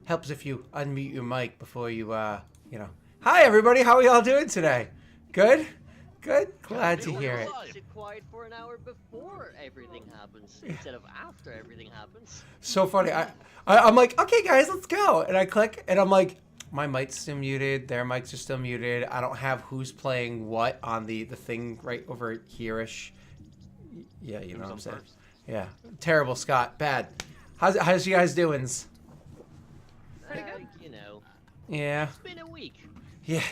helps if you unmute your mic before you, you know. Hi, everybody. How are y'all doing today? Good? Good? Glad to hear it. Sit quiet for an hour before everything happens instead of after everything happens. So funny. I'm like, okay, guys, let's go. And I click, and I'm like, my mic's still muted. Their mics are still muted. I don't have who's playing what on the thing right over here-ish. Yeah, you know what I'm saying. Yeah. Terrible, Scott. Bad. How's you guys doing? You know. Yeah. It's been a week. Yeah.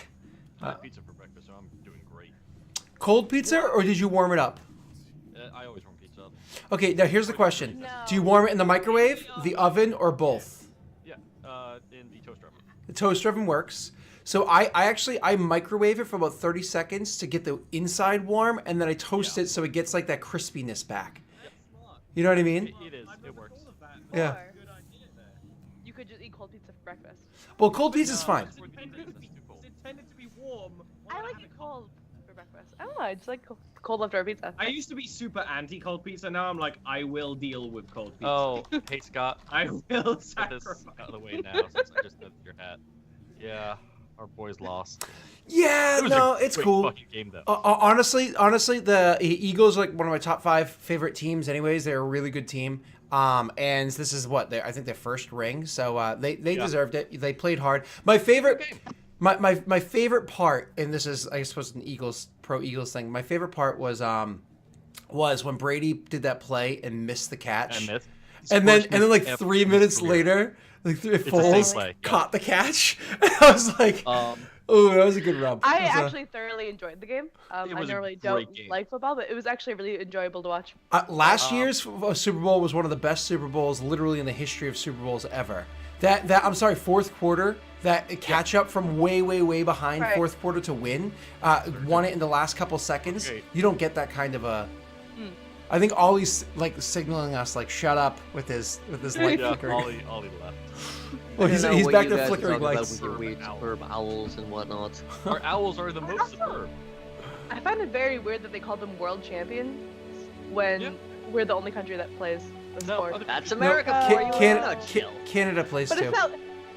I had pizza for breakfast, so I'm doing great. Cold pizza, or did you warm it up? I always warm pizza up. Okay, now here's the question. No. Do you warm it in the microwave, the oven, or both? Yeah, in the toaster oven. The toaster oven works. So I microwave it for about 30 seconds to get the inside warm, and then I toast it so it gets like that crispiness back. You know what I mean? It is. It works. Yeah. Or you could just eat cold pizza for breakfast. Well, cold pizza's fine. It's intended to be warm. I like it cold for breakfast. I don't know. I just like cold leftover pizza. I used to be super anti-cold pizza. Now I'm like, I will deal with cold pizza. Oh, hey Scott. I will Get this sacrifice. out of the way now since I just noticed your hat. Yeah, our boys lost. Yeah, It was no, a it's great cool. fucking game though. Honestly, the Eagles are like one of my top 5 favorite teams. Anyways, they're a really good team. And this is what I think their first ring, so they deserved it. They played hard. My favorite, my favorite part, and this is I suppose an pro Eagles thing. My favorite part was when Brady did that play and missed the catch, and then like 3 minutes later, like Foles caught the catch. And I was like, oh, that was a good rub. I actually thoroughly enjoyed the game. I was a normally great don't game. like football, but it was actually really enjoyable to watch. Last year's Super Bowl was one of the best Super Bowls literally in the history of Super Bowls ever. I'm sorry, fourth quarter, that catch up from way behind Right. fourth quarter to win, won it in the last couple seconds. Great. You don't get that kind of a. I think Ollie's like signaling us like shut up with his light Yeah, flickering. Ollie left. Well, he's What back you to guys are flickering talking about lights. with your weird superb owls and whatnot. Our owls are the most superb. I find it very weird that they call them world champions when we're the only country that plays the No, sport. other- That's No, America for you in a nutshell. Canada plays But too. it's not.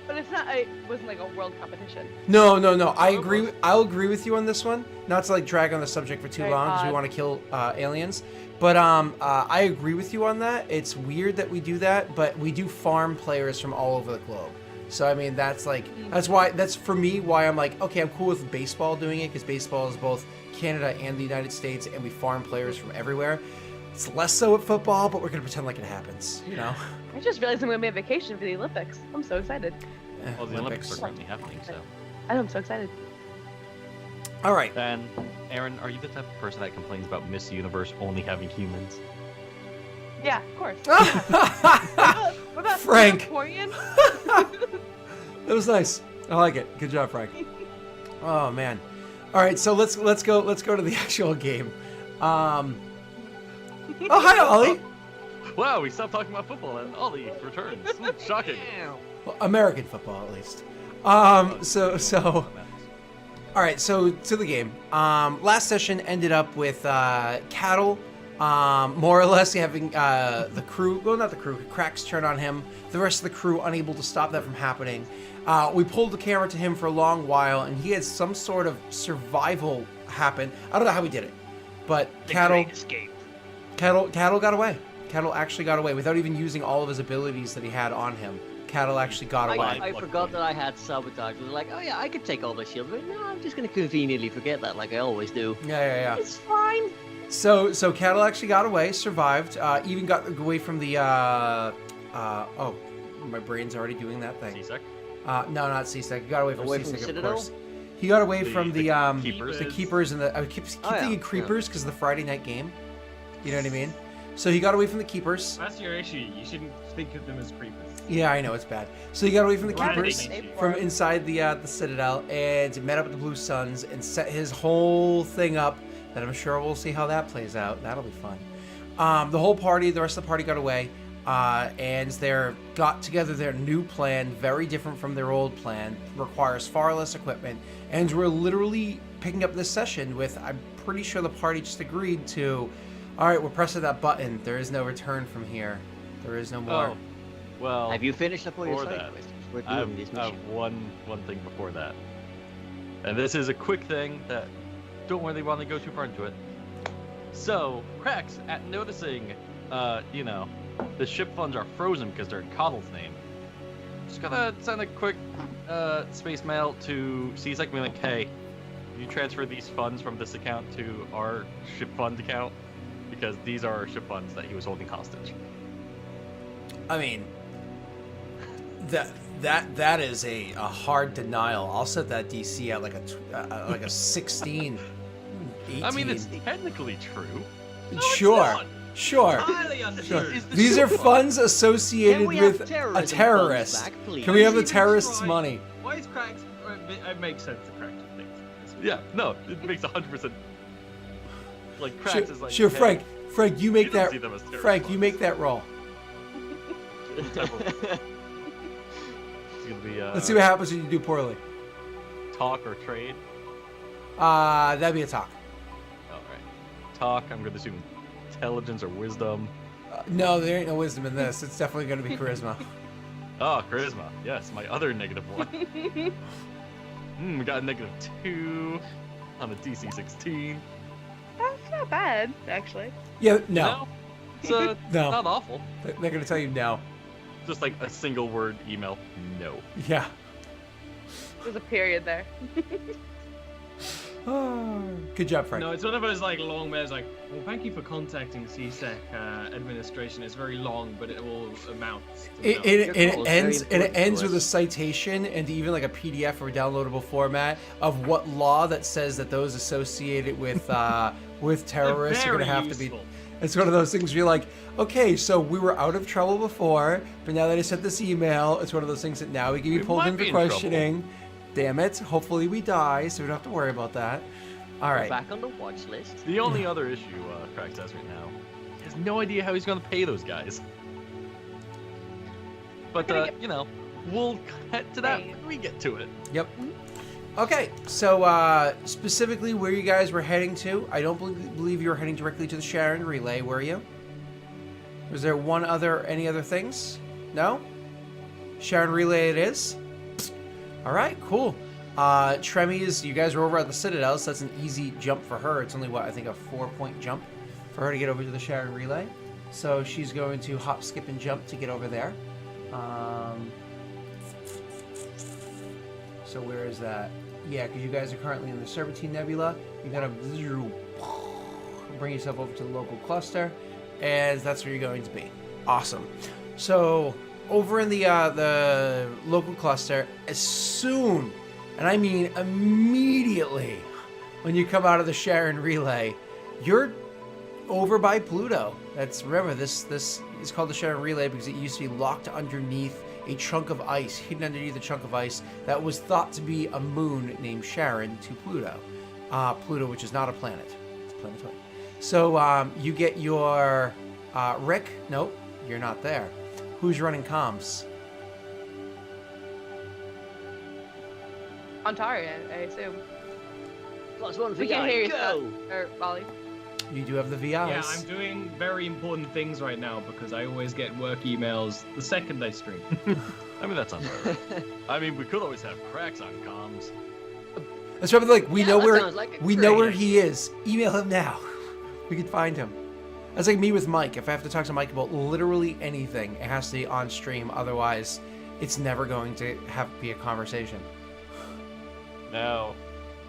But it's not. It wasn't like a world competition. No. I'll agree with you on this one. Not to like drag on the subject for too Very long because we odd. want to kill aliens. But I agree with you on that. It's weird that we do that, but we do farm players from all over the globe. So I mean, that's for me why I'm like, okay, I'm cool with baseball doing it because baseball is both Canada and the United States, and we farm players from everywhere. It's less so at football, but we're gonna pretend like it happens, you know? I just realized I'm gonna be on vacation for the Olympics. I'm so excited. Well, the Olympics are currently happening, so. I know, I'm so excited. All right. Then, Aaron, are you the type of person that complains about Miss Universe only having humans? Yeah, of course. What about Frank. Singaporean? That was nice. I like it. Good job, Frank. Oh man. All right, so let's go to the actual game. Oh, hi, Ollie. Wow, we stopped talking about football and Ollie returns. Shocking. Well, American football, at least. So. All right, so to the game. Last session ended up with Cattle, more or less having the crew, well, not the crew, cracks turn on him. The rest of the crew unable to stop that from happening. We pulled the camera to him for a long while, and he had some sort of survival happen. I don't know how he did it, but Cattle got away. Cattle actually got away without even using all of his abilities that he had on him. Cattle actually got away. I forgot that I had sabotage. I was like, oh yeah, I could take all my shield, but no, I'm just gonna conveniently forget that, like I always do. Yeah. It's fine. So Cattle actually got away, survived, even got away from the, oh, my brain's already doing that thing. C-Sec? No, not C-Sec. He got away from Away from C-Sec, the of Citadel? course. He got away from the Keepers. the Keepers and I keep Oh, yeah, thinking Creepers because of the Friday night game. You know what I mean? So he got away from the Keepers. That's your issue. You shouldn't think of them as creepers. Yeah, I know, it's bad. So he got away from the Right. Keepers, Right. from inside the Citadel, and met up with the Blue Suns and set his whole thing up that I'm sure we'll see how that plays out. That'll be fun. The whole party, the rest of the party got away, and they got together their new plan, very different from their old plan, requires far less equipment, and we're literally picking up this session with, I'm pretty sure the party just agreed to, all right, we're pressing that button. There is no return from here. There is no more. Oh, well. Have you finished up all your for side that. quests? We're I doing this have mission. one thing before that. And this is a quick thing that don't really want to go too far into it. So, Cracks, at noticing, the ship funds are frozen because they're in Coddle's name. Just gonna send a quick space mail to CSEC, be like, hey, you transfer these funds from this account to our ship fund account because these are our ship funds that he was holding hostage. I mean, that is a hard denial. I'll set that DC at like a 16, 18. I mean, it's technically true. Sure. Highly untrue. Sure. Is the These are ship funds associated Can we have with a terrorism terrorist. funds back, please? Can we have the Even terrorist's try- money? Why is Cracks? It makes sense to Cracks things. Yeah, no, it makes 100%. Like, Cracks is like, Sure, hey, Frank, you make you don't that. see them as terrorist Frank, you funds. make that roll. It's gonna be Let's see what happens when you do poorly. talk or trade. That'd be a talk. All right, talk. I'm gonna assume intelligence or wisdom. No, there ain't no wisdom in this. It's definitely going to be charisma. Oh, charisma. Yes, my other negative one. We got a -2 on a DC 16. That's not bad, actually. Yeah, no. So No. not awful. They're going to tell you no. Just like a single word email. No. Yeah. There's a period there. Good job, Frank. No, it's one of those like long mails like, well, thank you for contacting CSEC administration. It's very long, but it will amount to It, nothing." it, Your it call is very ends and it important to ends with a us. citation and even like a PDF or downloadable format of what law that says that those associated with terrorists are Very going to have to be. useful. It's one of those things where you're like, okay, so we were out of trouble before, but now that I sent this email, it's one of those things that now we can be We pulled might in be for in trouble. questioning. Damn it! Hopefully we die, so we don't have to worry about that. All We're right. back on the watch list. The only other issue Cracks has right now, he has no idea how he's gonna pay those guys. But gonna we'll get to that Paid. when we get to it. Yep. Okay, so specifically where you guys were heading to, I don't believe you were heading directly to the Sharon Relay, were you? Was there any other things? No? Sharon Relay it is? All right, cool. Tremy's, you guys are over at the Citadel, so that's an easy jump for her. It's only, I think a 4-point jump for her to get over to the Sharon Relay. So she's going to hop, skip, and jump to get over there. So where is that? Yeah, because you guys are currently in the Serpentine Nebula. You gotta bring yourself over to the local cluster, and that's where you're going to be. Awesome. So over in the local cluster, as soon, and I mean immediately, when you come out of the Sharon Relay, you're over by Pluto. Remember this is called the Sharon Relay because it used to be locked underneath a chunk of ice, hidden underneath a chunk of ice that was thought to be a moon named Sharon to Pluto. Pluto, which is not a planet, it's a planetoid. So you get your Rick. Nope, you're not there. Who's running comms? Ontario, I assume. +1 for We can't hear you, go. Or Molly. You do have the VIs. Yeah, I'm doing very important things right now because I always get work emails the second I stream. I mean, that sounds right. I mean, we could always have Cracks on comms. Let's remember, like we Yeah, know that where sounds like a we know where great he is. Email him now. We can find him. That's like me with Mike. If I have to talk to Mike about literally anything, it has to be on stream. Otherwise, it's never going to be a conversation. Now,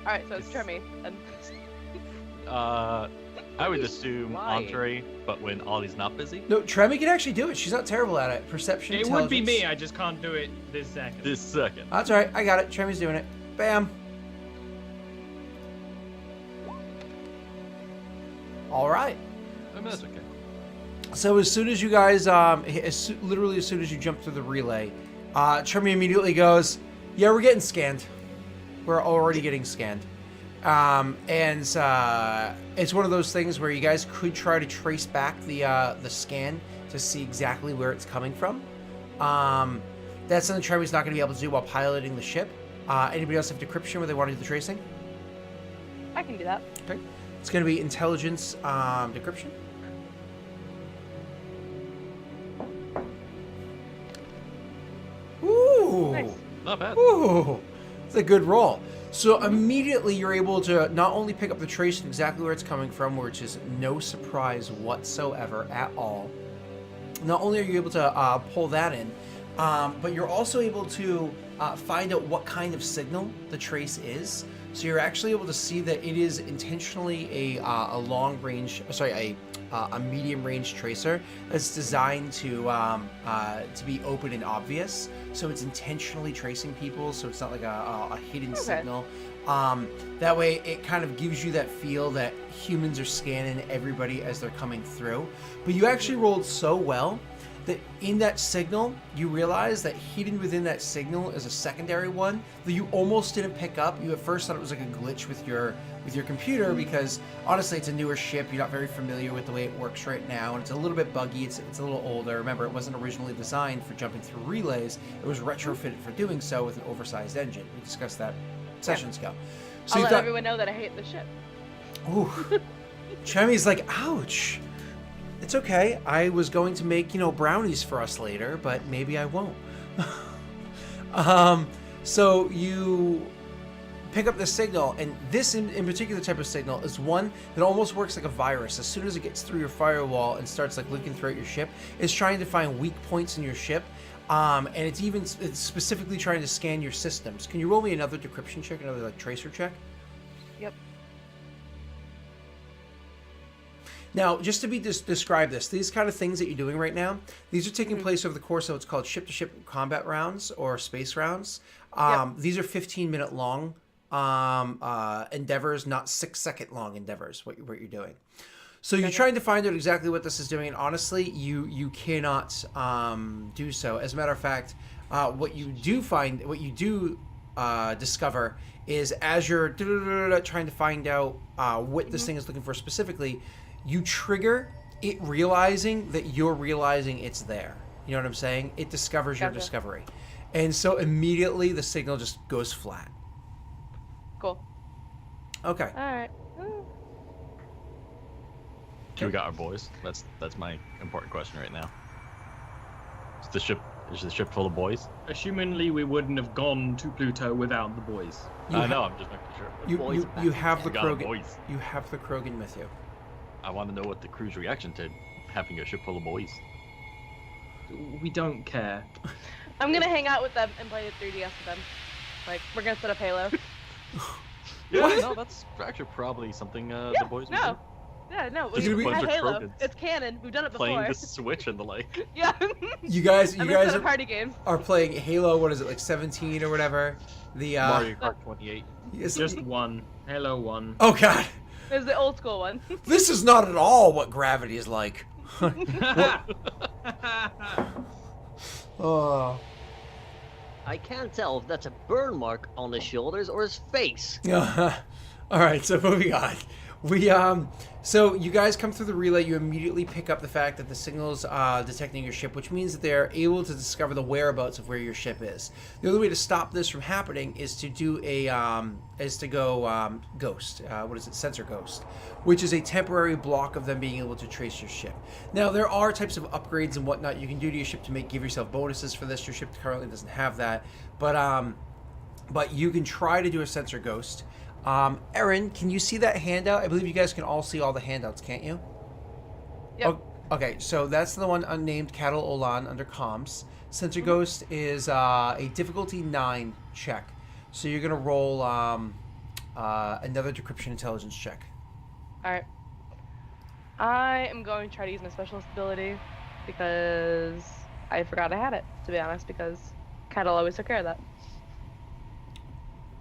Alright, so it's Tremy. And I would assume lying. Entree, but when Ollie's not busy. No, Tremy can actually do it. She's not terrible at it. Perception. It would be intelligence. me, I just can't do it this second. This second. That's all right. I got it. Tremy's doing it. Bam. All right. I mean, that's okay. So as soon as you guys, literally as soon as you jump through the relay, Tremy immediately goes, "Yeah, we're getting scanned. We're already getting scanned." And it's one of those things where you guys could try to trace back the scan to see exactly where it's coming from. That's something Tremy's not going to be able to do while piloting the ship. Anybody else have decryption where they want to do the tracing? I can do that. Okay. It's going to be intelligence decryption. Ooh, Not bad. Ooh, it's a good roll. So immediately you're able to not only pick up the trace and exactly where it's coming from, which is no surprise whatsoever at all. Not only are you able to pull that in, but you're also able to find out what kind of signal the trace is. So you're actually able to see that it is intentionally a long range, sorry, a medium range tracer that's designed to be open and obvious. So it's intentionally tracing people, so it's not like a hidden signal. That way it kind of gives you that feel that humans are scanning everybody as they're coming through. But you actually rolled so well that in that signal, you realize that hidden within that signal is a secondary one that you almost didn't pick up. You at first thought it was like a glitch with your computer because honestly, it's a newer ship. You're not very familiar with the way it works right now, and it's a little bit buggy. It's a little older. Remember, it wasn't originally designed for jumping through relays. It was retrofitted for doing so with an oversized engine. We discussed that sessions ago. So I'll you let thought, everyone know that I hate the ship. ooh, Chemi's like, ouch. It's okay. I was going to make, brownies for us later, but maybe I won't. So you pick up the signal, and this in particular type of signal is one that almost works like a virus. As soon as it gets through your firewall and starts like looking throughout your ship, it's trying to find weak points in your ship. And it's specifically trying to scan your systems. Can you roll me another decryption check, another like tracer check? Yep. Now, just to describe this, these kind of things that you're doing right now, these are taking place over the course of what's called ship-to-ship combat rounds or space rounds. These are 15-minute long endeavors, not 6-second long endeavors, what you're doing. So you're trying to find out exactly what this is doing, and honestly, you cannot do so. As a matter of fact, what you do discover is as you're trying to find out what this thing is looking for specifically, you trigger it realizing that you're realizing it's there. You know what I'm saying? It discovers your discovery. And so immediately the signal just goes flat. Cool. Okay. All right. Do we got our boys? That's my important question right now. Is the ship full of boys? Assumingly, we wouldn't have gone to Pluto without the boys. I know, I'm just making sure. You have the We got our Krogan. boys. You have the Krogan with you. I want to know what the crew's reaction to having a ship full of boys. We don't care. I'm gonna hang out with them and play the 3DS with them. Like, we're gonna set up Halo. Yeah, no, that's actually probably something the boys would do. Yeah, no, Just a we bunch have of Halo. Krogans It's canon. We've done it before. Playing the Switch and the like. Yeah. You guys I'm gonna set a party game. are playing Halo. What is it, like 17 or whatever? The Mario Kart 28. Just one. Halo 1. Oh god, There's the old school one. this is not at all what gravity is like. Oh. I can't tell if that's a burn mark on his shoulders or his face. All right, so moving on. So you guys come through the relay. You immediately pick up the fact that the signal's detecting your ship, which means that they're able to discover the whereabouts of where your ship is. The only way to stop this from happening is to do go ghost. What is it? Sensor ghost, which is a temporary block of them being able to trace your ship. Now there are types of upgrades and whatnot you can do to your ship to give yourself bonuses for this. Your ship currently doesn't have that, but you can try to do a sensor ghost. Erin, can you see that handout? I believe you guys can all see all the handouts, can't you? Yep. Okay, so that's the one unnamed Cattle Olan under comms. Sensor Ghost is a difficulty 9 check. So you're going to roll another decryption intelligence check. Alright. I am going to try to use my specialist ability because I forgot I had it, to be honest, because Cattle always took care of that.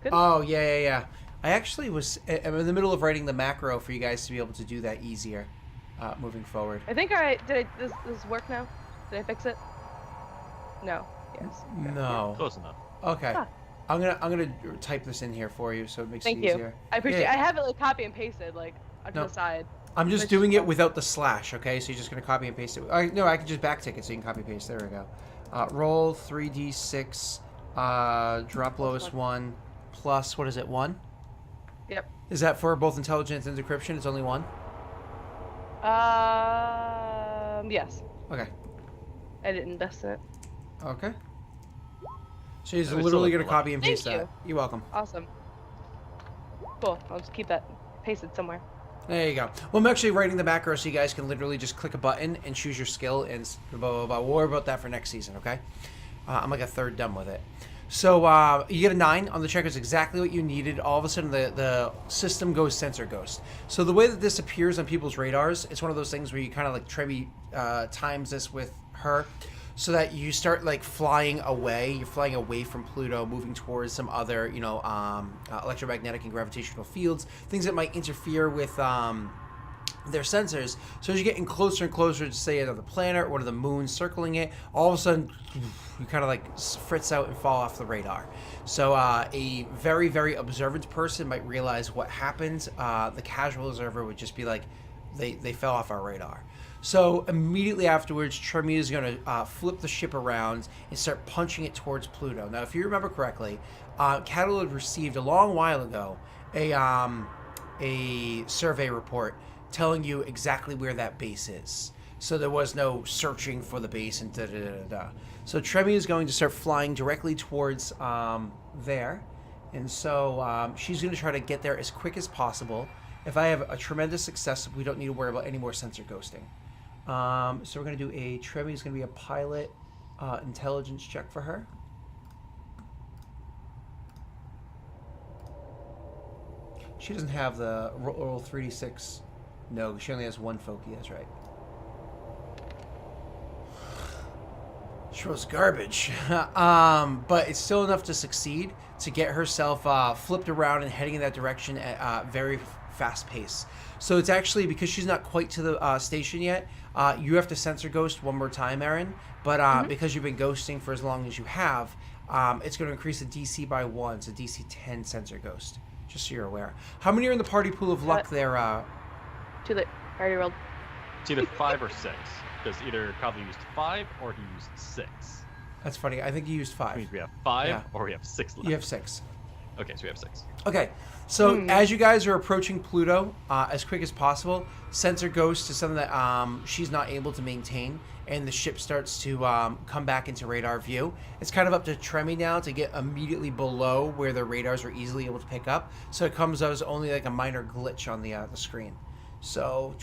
Good. Oh, yeah. I actually I'm in the middle of writing the macro for you guys to be able to do that easier moving forward. I think does this work now? Did I fix it? No. Yes. No. Close enough. Okay. Huh. I'm gonna type this in here for you so it makes Thank it you. easier. I appreciate Yeah. I have it like copy and pasted like on No. the side. I'm just Which- doing it without the slash, okay? So you're just going to copy and paste it. No, I can just backtick it so you can copy and paste. There we go. Roll 3d6, drop lowest 1, plus, what is it, 1? Yep. Is that for both intelligence and decryption? It's only 1? Yes. Okay. I didn't invest in it. Okay. So he's Yeah, we literally still going to have copy and Thank paste that. you. You're welcome. Awesome. Cool. I'll just keep that pasted somewhere. There you go. Well, I'm actually writing the macro so you guys can literally just click a button and choose your skill and blah, blah, blah. We'll worry about that for next season, okay? I'm like a third done with it. So you get a 9 on the checker. It's exactly what you needed. All of a sudden, the system goes sensor ghost. So the way that this appears on people's radars, it's one of those things where you kind of like times this with her so that you start like flying away. You're flying away from Pluto, moving towards some other, electromagnetic and gravitational fields, things that might interfere with their sensors. So as you're getting closer and closer to, say, another planet or one of the moons circling it, all of a sudden you kind of like fritz out and fall off the radar. So a very, very observant person might realize what happened. The casual observer would just be like, they fell off our radar. So immediately afterwards, Tremy is going to flip the ship around and start punching it towards Pluto. Now, if you remember correctly, Cattle had received a long while ago a survey report telling you exactly where that base is. So there was no searching for the base and da-da-da-da. So Tremy is going to start flying directly towards there. And so she's going to try to get there as quick as possible. If I have a tremendous success, we don't need to worry about any more sensor ghosting. So we're going to do Tremy is going to be a pilot intelligence check for her. She doesn't have the roll 3d6. No, she only has one Foki, that's right. She rolls garbage. But it's still enough to succeed to get herself flipped around and heading in that direction at very fast pace. So it's actually, because she's not quite to the station yet, you have to sensor ghost one more time, Erin. But because you've been ghosting for as long as you have, it's going to increase the DC by 1, so DC 10 sensor ghost. Just so you're aware. How many are in the party pool of luck there? Too late. I already rolled. It's either 5 or 6, because either Kavli used 5 or he used 6. That's funny. I think you used 5. That means we have 5 Yeah. or we have 6 left. You have 6. Okay, so we have 6. Okay, so as you guys are approaching Pluto as quick as possible, sensor ghost to something that she's not able to maintain, and the ship starts to come back into radar view. It's kind of up to Tremy now to get immediately below where the radars are easily able to pick up, so it comes out as only like a minor glitch on the screen. So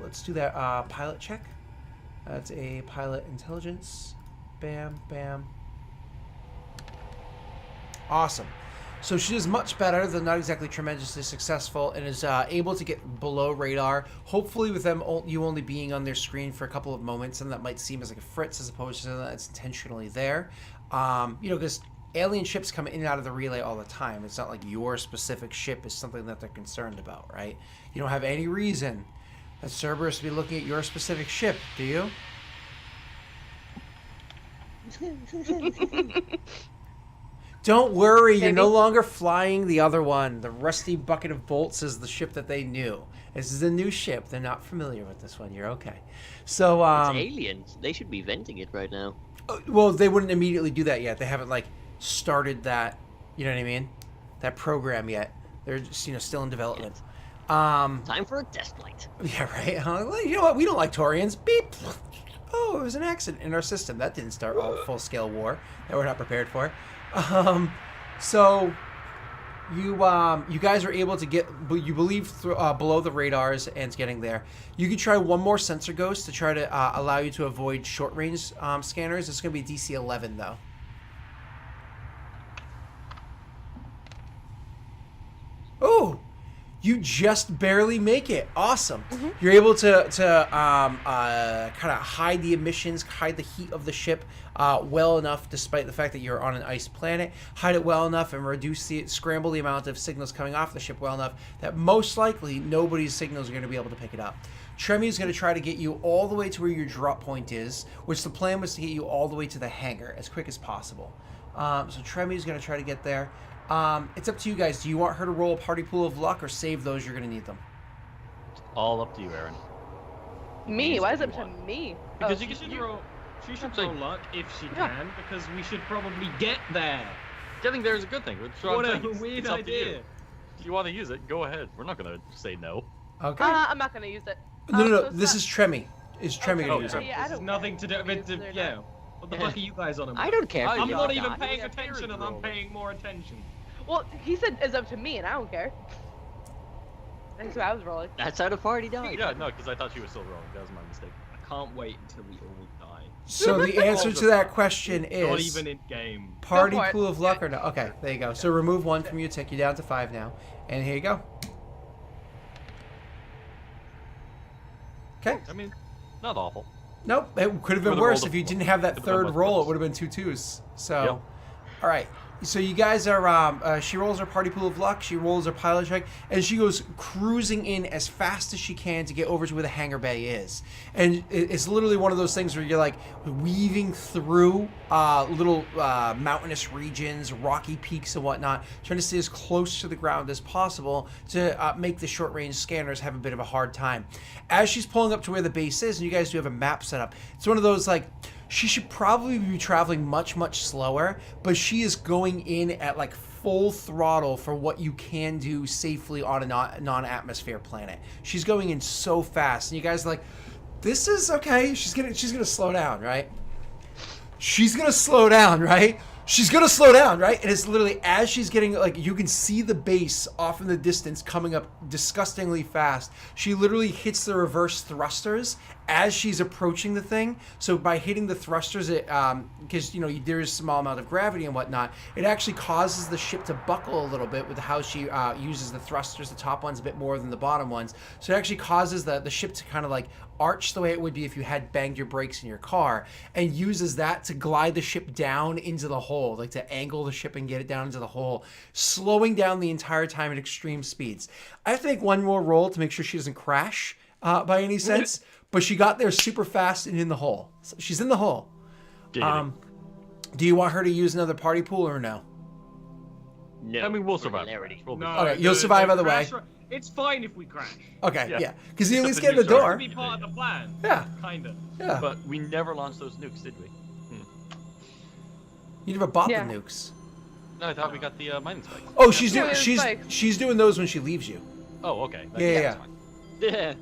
let's do that pilot check. That's a pilot intelligence. Bam, bam. Awesome. So she is much better than not exactly tremendously successful, and is able to get below radar, hopefully with you only being on their screen for a couple of moments, and that might seem as like a fritz as opposed to something that's intentionally there. Because alien ships come in and out of the relay all the time. It's not like your specific ship is something that they're concerned about, right? You don't have any reason that Cerberus to be looking at your specific ship, do you? Don't worry, you're no longer flying the other one. The rusty bucket of bolts is the ship that they knew. This is a new ship. They're not familiar with this one. You're okay. So, It's aliens. They should be venting it right now. well, they wouldn't immediately do that yet. They haven't started that. You know what I mean? That program yet. They're just still in development. Time for a test flight. Yeah, right. You know what? We don't like Taurians. Beep. Oh, it was an accident in our system. That didn't start a full-scale war that we're not prepared for. So you guys are able to get, you believe, below the radars, and it's getting there. You can try one more sensor ghost to try to allow you to avoid short-range scanners. It's going to be DC 11, though. Oh! You just barely make it. Awesome. You're able to kind of hide the emissions, hide the heat of the ship well enough, despite the fact that you're on an ice planet. Hide it well enough and scramble the amount of signals coming off the ship well enough that most likely nobody's signals are going to be able to pick it up. Tremy is going to try to get you all the way to where your drop point is, which the plan was to get you all the way to the hangar as quick as possible. So Tremy is going to try to get there. It's up to you guys. Do you want her to roll a party pool of luck or save those? You're going to need them. It's all up to you, Aaron. Me? Why is it You to want. me? Because Oh, you should roll. She should Say- roll luck if she Yeah. can, because we should probably get there. Getting there is a good thing. That's what What I'm a saying. It's weird up to you. idea. If you want to use it, go ahead. We're not going to say no. Okay. I'm not gonna use it. no. So it's this not- is Tremy. Is Tremy Okay, going to Oh, use sorry. it? Yeah, I This is don't nothing care to do if with you use it or yeah. not. What the fuck are you guys on about? I don't care. I'm I'm for not you. even God. paying Yeah, attention, and I'm paying more attention. Well, he said it's up to me, and I don't care. That's what I was rolling. That's how the party died. Yeah, no, because I thought she was still rolling. That was my mistake. I can't wait until we all die. So the answer to that question is Not even in game. party Go for it. pool of luck or no? Okay, there you go. So remove 1 from you, take you down to 5 now, and here you go. Okay. I mean, not awful. Nope, it could have been Would've worse rolled if a- you didn't have that would've been third much roll. worse. It would have been 2 2s. So, Yep. all right. So you guys are. She rolls her party pool of luck. She rolls her pilot check, and she goes cruising in as fast as she can to get over to where the hangar bay is. And it's literally one of those things where you're like weaving through little mountainous regions, rocky peaks and whatnot, trying to stay as close to the ground as possible to make the short-range scanners have a bit of a hard time. As she's pulling up to where the base is, and you guys do have a map set up, it's one of those like. She should probably be traveling much, much slower, but she is going in at like full throttle for what you can do safely on a non-atmosphere planet. She's going in so fast, and you guys are like, this is okay. She's gonna slow down, right? She's gonna slow down, right? She's gonna slow down, right? And it's literally as she's getting, like, you can see the base off in the distance coming up disgustingly fast. She literally hits the reverse thrusters as she's approaching the thing. So by hitting the thrusters, it because there is a small amount of gravity and whatnot, it actually causes the ship to buckle a little bit with how she uses the thrusters. The top one's a bit more than the bottom ones, so it actually causes the ship to kind of like arch the way it would be if you had banged your brakes in your car, and uses that to glide the ship down into the hole, like to angle the ship and get it down into the hole, slowing down the entire time at extreme speeds. I have to make one more roll to make sure she doesn't crash by any sense, but she got there super fast and in the hole. So she's in the hole. Do you want her to use another party pool or no? No. I mean, we'll for survive. hilarity. We'll be No, fine. Okay, you'll survive either way. It's fine if we crash. Okay, Yeah. yeah. Because you at least Except get in the the nukes door. are- Be part of the plan. Yeah, Kinda. yeah. But we never launched those nukes, did we? You never bought Yeah. the nukes. No, I thought we got the mining spikes. Oh, she's Yeah, doing it's she's doing those when she leaves you. Oh, okay. Yeah, That's fine. Yeah.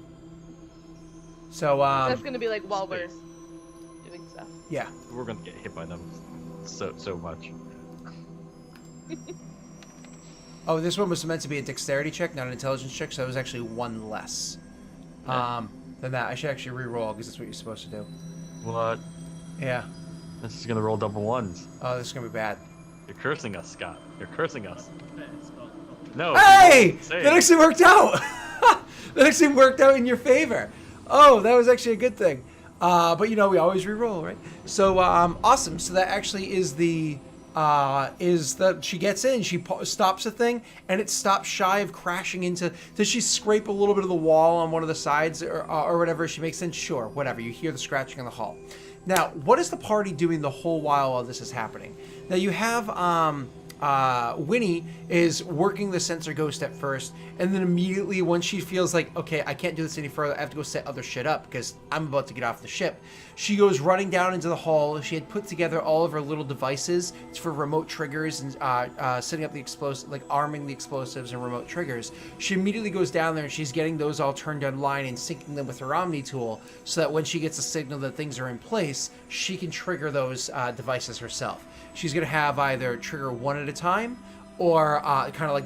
So That's gonna be like while we're doing stuff. yeah. We're gonna get hit by them so much. Oh, this one was meant to be a dexterity check, not an intelligence check, so it was actually 1 less. Than that. I should actually re-roll because that's what you're supposed to do. What? Yeah. This is gonna roll double ones. Oh, this is gonna be bad. You're cursing us, Scott. You're cursing us. No. Hey! Say That it. actually worked out! That actually worked out in your favor. Oh, that was actually a good thing. But we always re-roll, right? So, awesome. So that actually is that she gets in, she stops the thing, and it stops shy of crashing into. Does she scrape a little bit of the wall on one of the sides or whatever? She makes sense. Sure, whatever. You hear the scratching in the hull. Now, what is the party doing the whole while this is happening? Now you have Winnie is working the sensor ghost at first, and then immediately once she feels like, okay, I can't do this any further, I have to go set other shit up because I'm about to get off the ship, she goes running down into the hall. She had put together all of her little devices for remote triggers and setting up the explosive, like arming the explosives and remote triggers. She immediately goes down there and she's getting those all turned online and syncing them with her Omni tool so that when she gets a signal that things are in place, she can trigger those devices herself. She's going to have either trigger one at a time or kind of like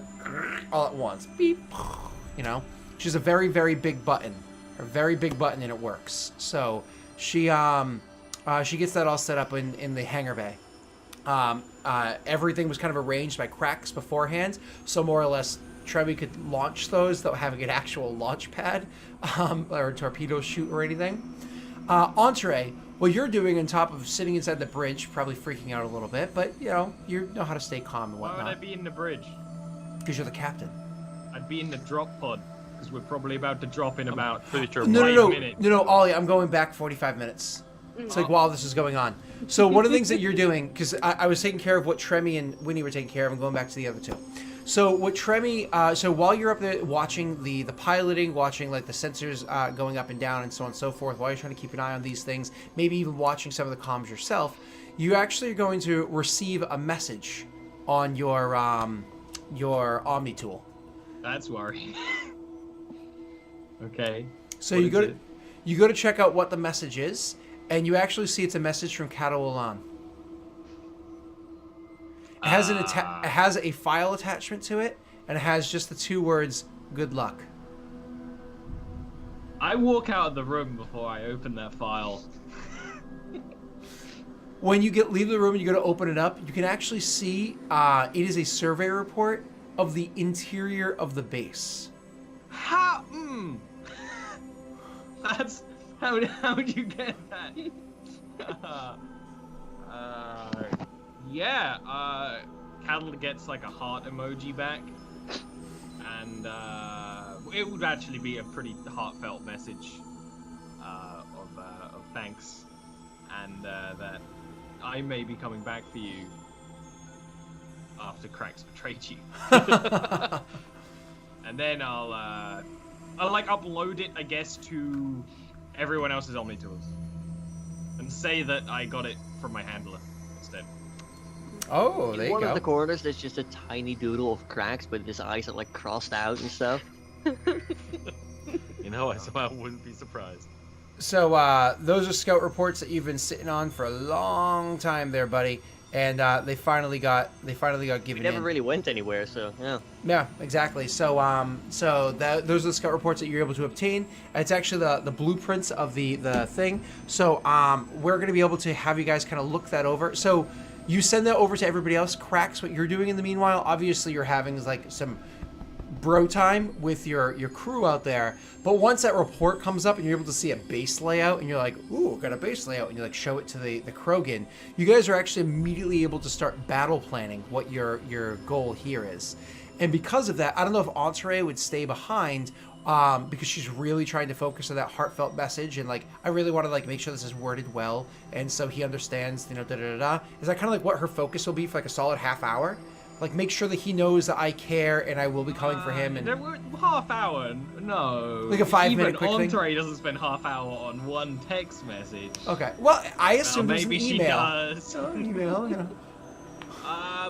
all at once. Beep. She's a very, very big button. A very big button, and it works. So she gets that all set up in the hangar bay. Everything was kind of arranged by cracks beforehand, so more or less Trevi could launch those without having an actual launch pad or torpedo chute or anything. Entree, what you're doing on top of sitting inside the bridge, probably freaking out a little bit, but you know how to stay calm and Why would I whatnot. be in the bridge? Because you're the captain. I'd be in the drop pod because we're probably about to drop in about. Pretty sure. No, minutes. Ollie, I'm going back 45 minutes. It's like while this is going on. So one of the things that you're doing, because I was taking care of what Tremi and Winnie were taking care of and going back to the other two. So what Tremi, so while you're up there watching the piloting, watching like the sensors going up and down and so on and so forth, while you're trying to keep an eye on these things, maybe even watching some of the comms yourself, you actually are going to receive a message on your Omni tool. That's worrying. Okay. So What you is go it? to check out what the message is, and you actually see it's a message from Catalan. It has it has a file attachment to it, and it has just the 2 words, "Good luck." I walk out of the room before I open that file. When you leave the room and you go to open it up, you can actually see it is a survey report of the interior of the base. How? That's how'd you get that? Cattle gets like a heart emoji back, and it would actually be a pretty heartfelt message of thanks, and that I may be coming back for you after Cracks betrayed you. And then I'll like upload it, I guess, to everyone else's Omni tools, and say that I got it from my handler instead. Oh, there In you one go. of the corners, there's just a tiny doodle of Cracks, but his eyes are like crossed out and stuff. You know, I somehow wouldn't be surprised. So those are scout reports that you've been sitting on for a long time, there, buddy. And they finally got given We in. never really went anywhere, so yeah. Yeah, exactly. So those are the scout reports that you're able to obtain. It's actually the blueprints of the thing. So we're gonna be able to have you guys kind of look that over. So you send that over to everybody else. Cracks, what you're doing in the meanwhile, obviously you're having like some bro time with your crew out there. But once that report comes up and you're able to see a base layout and you're like, ooh, got a base layout, and you like show it to the Krogan, you guys are actually immediately able to start battle planning what your goal here is. And because of that, I don't know if Entree would stay behind because she's really trying to focus on that heartfelt message, and like I really want to like make sure this is worded well, and so he understands, you know, da da da. Is that kind of like what her focus will be for like a solid half hour? Like make sure that he knows that I care and I will be coming for him. And half hour, no. Like a 5-minute quick thing? Even Entree doesn't spend half hour on one text message. Okay, well I assume there's an maybe she email. does. Email, you know.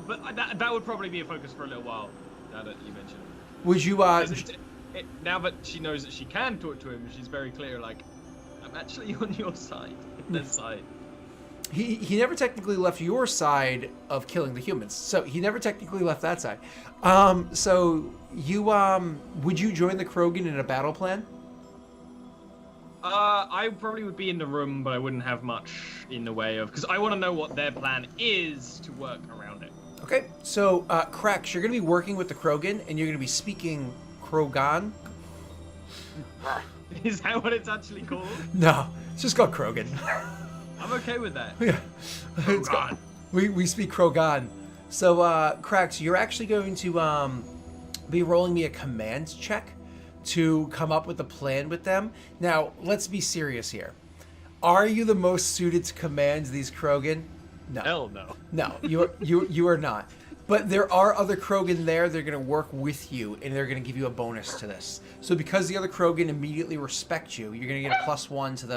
But that would probably be a focus for a little while. Now that you mention it. Would you now that she knows that she can talk to him, she's very clear. Like, I'm actually on your side, this side. He never technically left your side of killing the humans, so he never technically left that side. So you would you join the Krogan in a battle plan? I probably would be in the room, but I wouldn't have much in the way of, because I want to know what their plan is to work around it. Okay, so Cracks, you're going to be working with the Krogan, and you're going to be speaking Krogan. Is that what it's actually called? No, it's just called Krogan. I'm okay with that. Yeah, it's called, we speak Krogan. So Cracks, you're actually going to be rolling me a command check to come up with a plan with them. Now, let's be serious here. Are you the most suited to command these Krogan? No. Hell no. No, you are not. But there are other Krogan there. They're going to work with you, and they're going to give you a bonus to this. So because the other Krogan immediately respect you, you're going to get a +1 to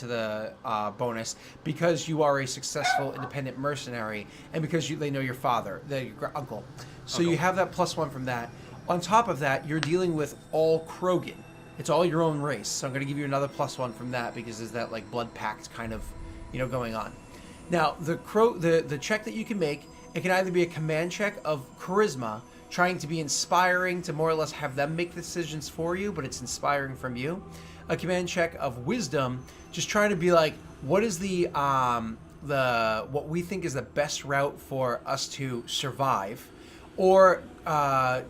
the bonus because you are a successful independent mercenary, and because they know your father, your uncle. So you have that +1 from that. On top of that, you're dealing with all Krogan. It's all your own race. So I'm going to give you another +1 from that because there's that like blood pact kind of, going on. Now the check that you can make. It can either be a command check of charisma, trying to be inspiring to more or less have them make the decisions for you, but it's inspiring from you. A command check of wisdom, just trying to be like, what is what we think is the best route for us to survive, or a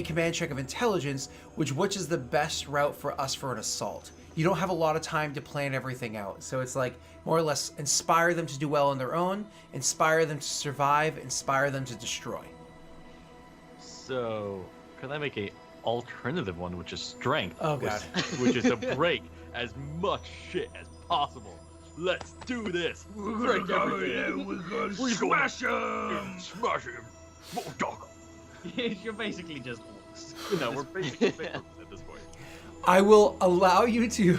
command check of intelligence, which is the best route for us for an assault. You don't have a lot of time to plan everything out. So it's like more or less inspire them to do well on their own, inspire them to survive, inspire them to destroy. So, could I make a alternative one, which is strength? Oh, God. Which is to break as much shit as possible. Let's do this. We're gonna go in, we're gonna smash him! Smash him. Oh, dog. You're basically just orcs. No, we're basically at this point. I will allow you to,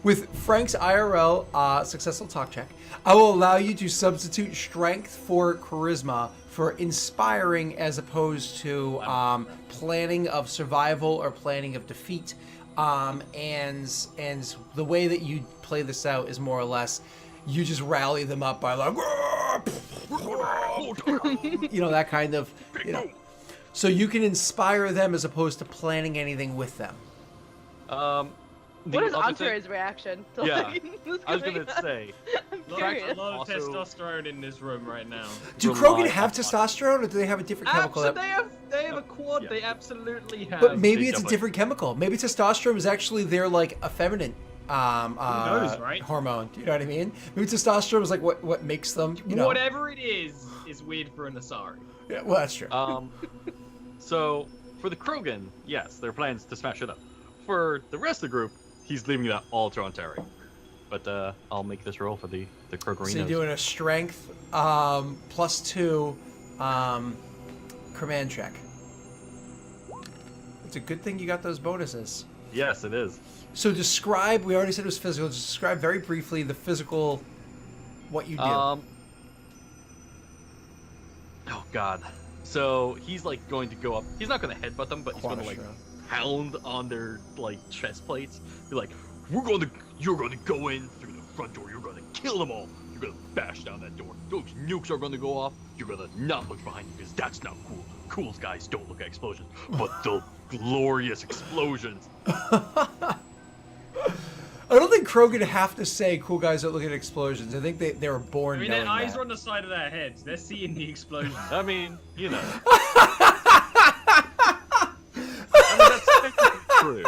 with Frank's IRL successful talk check, I will allow you to substitute strength for charisma for inspiring as opposed to planning of survival or planning of defeat. And the way that you play this out is more or less, you just rally them up by like, you know, that kind of, you know. So you can inspire them as opposed to planning anything with them. What is Entree's reaction to this I was going gonna on? say. I'm A curious. lot of Also- testosterone in this room right now. Do Rely Krogan have on- testosterone, or do they have a different chemical? They have a quad. Yeah. They absolutely have. But maybe it's a definitely- different chemical. Maybe testosterone is actually their like effeminate knows, right? hormone. Do you know what I mean? Maybe testosterone is like what makes them, you know. Whatever it is weird for an Asari. Yeah, well, that's true. So for the Krogan, yes, their plan is to smash it up. For the rest of the group, he's leaving that all to Ontari. But I'll make this roll for the Krogarinos. So you're doing a strength +2 command check. It's a good thing you got those bonuses. Yes, it is. So describe, we already said it was physical, just describe very briefly the physical, what you do. Oh God. So he's like going to go up. He's not going to headbutt them, but he's going to like pound on their like chest plates. Be like, you're going to go in through the front door. You're going to kill them all. You're going to bash down that door. Those nukes are going to go off. You're going to not look behind you because that's not cool. Cool guys don't look at explosions, but the glorious explosions. I don't think Krogan have to say cool guys don't look at explosions. I think they were born I mean, knowing their eyes that. are on the side of their heads. They're seeing the explosion. I mean, you know. I mean, that's technically true.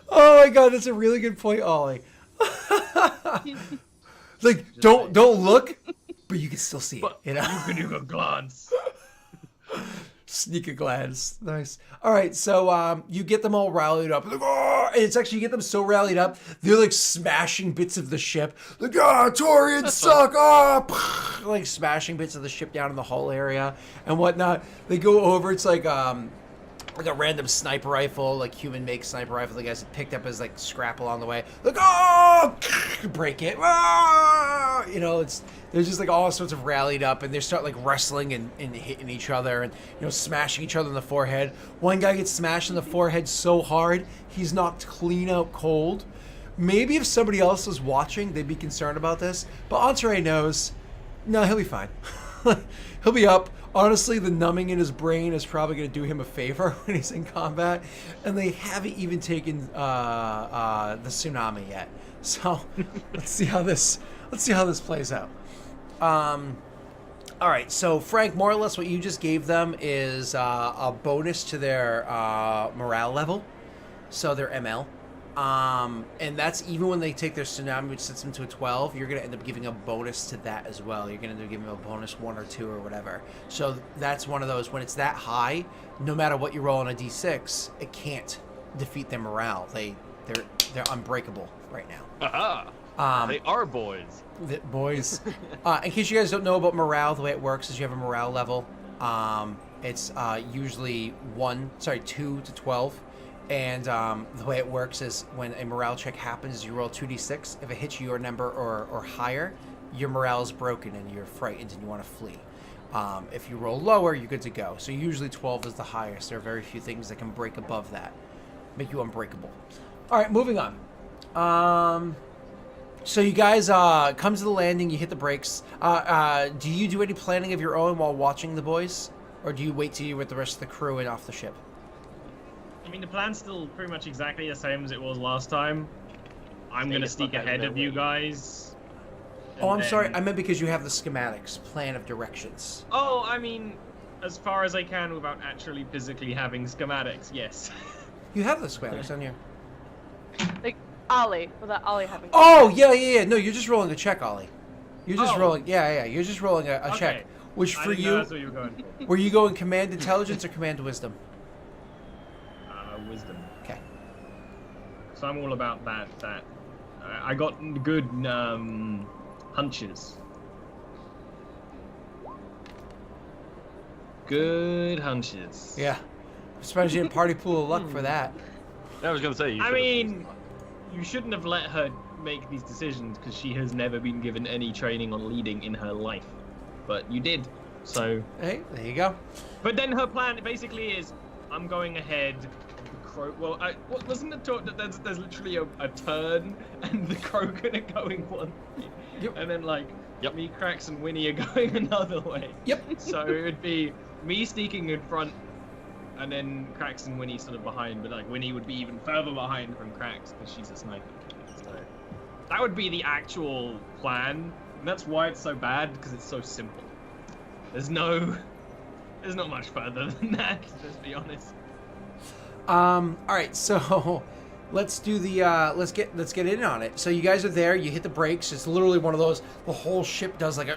Oh my god, that's a really good point, Ollie. Like, don't look, but you can still see it, you know? You can do a glance. Sneak a glance. Nice. All right, so you get them all rallied up. Like, oh! And it's actually, you get them so rallied up, they're like smashing bits of the ship. Like, Taurians suck! Oh! Like smashing bits of the ship down in the hull area and whatnot. They go over, it's like a random sniper rifle, like human-made sniper rifle the guys had picked up as like scrap along the way. Like, oh! Break it. Oh! You know, they're just like all sorts of rallied up, and they start like wrestling and hitting each other and, you know, smashing each other in the forehead. One guy gets smashed in the forehead so hard, he's knocked clean out cold. Maybe if somebody else was watching, they'd be concerned about this, but Entourage knows, no, he'll be fine. He'll be up. Honestly, the numbing in his brain is probably going to do him a favor when he's in combat, and they haven't even taken the tsunami yet. So let's see how this plays out. All right, so Frank, more or less what you just gave them is a bonus to their morale level, so their ML. And that's even when they take their tsunami, which sets them to a 12, you're going to end up giving a bonus to that as well. You're going to end up giving them a bonus 1 or 2 or whatever. So that's one of those, when it's that high, no matter what you roll on a d6, it can't defeat their morale. They're unbreakable right now. Aha! They are boys. Boys, in case you guys don't know about morale, the way it works is you have a morale level. It's usually 2 to 12. And the way it works is when a morale check happens, you roll 2d6. If it hits your number or higher, your morale is broken and you're frightened and you want to flee. If you roll lower, you're good to go. So usually 12 is the highest. There are very few things that can break above that, make you unbreakable. All right, moving on. So you guys come to the landing, you hit the brakes. Do you do any planning of your own while watching the boys? Or do you wait till you're with the rest of the crew and off the ship? I mean, the plan's still pretty much exactly the same as it was last time. I'm Stay gonna the sneak fuck out of ahead their of you way. guys. Oh, I'm and sorry. then- I meant because you have the schematics, plan of directions. Oh, I mean, as far as I can without actually physically having schematics, yes. You have the schematics on you. Like Ollie, without Ollie having. Oh, yeah. No, you're just rolling a check, Ollie. You're just Oh. rolling. Yeah. You're just rolling a check. Okay. Which I for didn't know you, that's where you were going. were you going command intelligence or command wisdom? Wisdom. Okay. So I'm all about that. I got good hunches. Good hunches. Yeah. I'm surprised you didn't party pool of luck for that. I was gonna say. You I should've- mean, you shouldn't have let her make these decisions because she has never been given any training on leading in her life. But you did. So. Hey, there you go. But then her plan basically is, I'm going ahead. The crow. Well, wasn't it taught that there's literally a turn and the Krogan are going one way, Yep. and then like Yep. me, Krax, and Winnie are going another way. Yep. So it would be me sneaking in front, and then Krax and Winnie sort of behind, but like Winnie would be even further behind from Krax because she's a sniper. So that would be the actual plan, and that's why it's so bad, because it's so simple. There's not much further than that. Let's be honest. All right, so let's do the let's get in on it. So you guys are there. You hit the brakes. It's literally one of those. The whole ship does like a.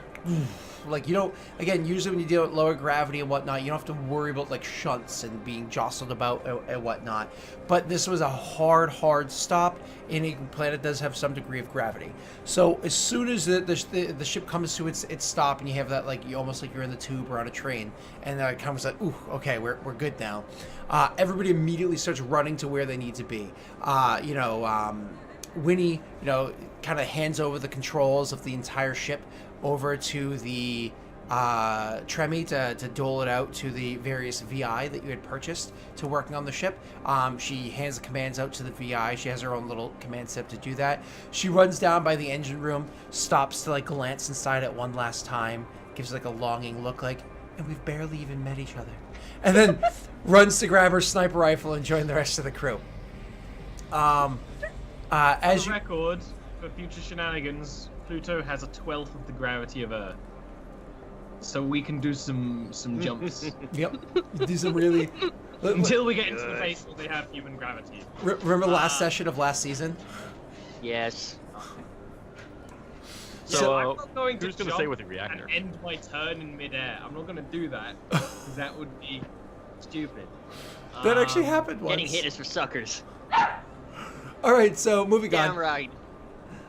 Like, you don't, again, usually when you deal with lower gravity and whatnot, you don't have to worry about like shunts and being jostled about and whatnot. But this was a hard stop. Any planet does have some degree of gravity. So as soon as the ship comes to its stop, and you have that, like, you almost like you're in the tube or on a train, and it comes like, ooh, okay, we're good now. Everybody immediately starts running to where they need to be. Winnie, kind of hands over the controls of the entire ship over to the Tremi to dole it out to the various VI that you had purchased to working on the ship. She hands the commands out to the VI. She has her own little command set to do that. She runs down by the engine room, stops to like glance inside it one last time, gives like a longing look like, and we've barely even met each other. And then runs to grab her sniper rifle and join the rest of the crew. As For you... record, for future shenanigans, Pluto has a 12th of the gravity of Earth, so we can do some jumps Yep. Do some really... until we get into the phase where they have human gravity. Remember the last session of last season? Yes. So, I'm not going to who's gonna jump stay with the reactor? and end my turn in midair. I'm not going to do that, because that would be stupid. That actually happened once. Getting hit is for suckers. All right, so moving Damn on. right.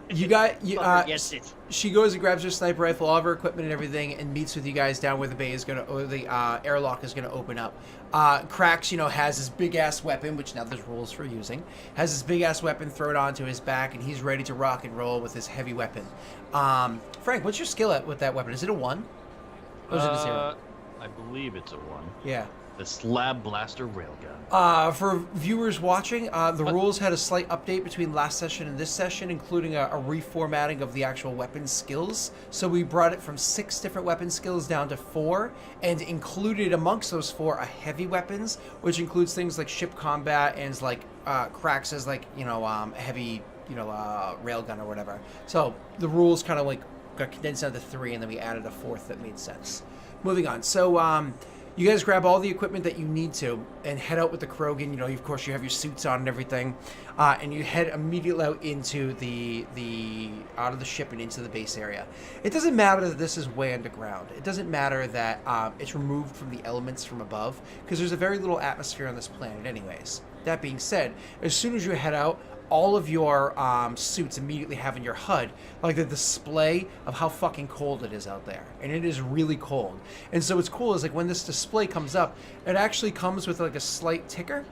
You got Fucker gets it. she goes and grabs her sniper rifle, all of her equipment and everything, and meets with you guys down where the bay is gonna, or the airlock is gonna open up. Krax, has his big ass weapon, which now there's rules for using. Has his big ass weapon thrown onto his back, and he's ready to rock and roll with his heavy weapon. Frank, what's your skill at with that weapon? Is it a 1? Or is it a 0? I believe it's a 1. Yeah. The Slab Blaster Railgun. For viewers watching, the rules had a slight update between last session and this session, including a reformatting of the actual weapon skills. So we brought it from 6 different weapon skills down to 4, and included amongst those 4 a heavy weapons, which includes things like ship combat and like Krax's heavy railgun or whatever. So the rules kind of like got condensed down to 3, and then we added a 4th that made sense. Moving on. So you guys grab all the equipment that you need to and head out with the Krogan. Of course, you have your suits on and everything, and you head immediately out into out of the ship and into the base area. It doesn't matter that this is way underground. It doesn't matter that it's removed from the elements from above, because there's a very little atmosphere on this planet anyways. That being said, as soon as you head out, all of your suits immediately have in your HUD like the display of how fucking cold it is out there, and it is really cold. And so what's cool is like when this display comes up, it actually comes with like a slight ticker,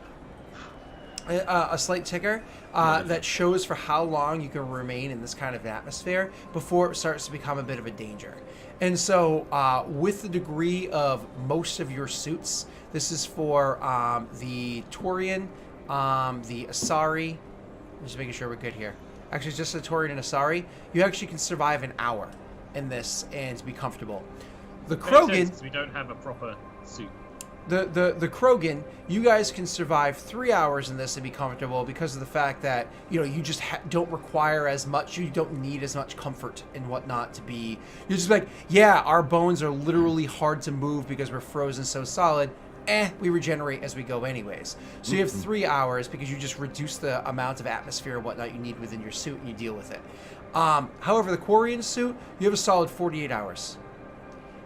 that shows for how long you can remain in this kind of atmosphere before it starts to become a bit of a danger. And so with the degree of most of your suits, this is for the Torian, the Asari. Just making sure we're good here. Actually, it's just a Torian and Asari. You actually can survive an hour in this and be comfortable. The Krogan, we don't have a proper suit. the Krogan, you guys can survive 3 hours in this and be comfortable because of the fact that you just don't require as much. You don't need as much comfort and whatnot to be. You're just like, yeah, our bones are literally hard to move because we're frozen so solid. We regenerate as we go anyways. So you have 3 hours because you just reduce the amount of atmosphere and whatnot you need within your suit, and you deal with it. However, the Quarian suit, you have a solid 48 hours.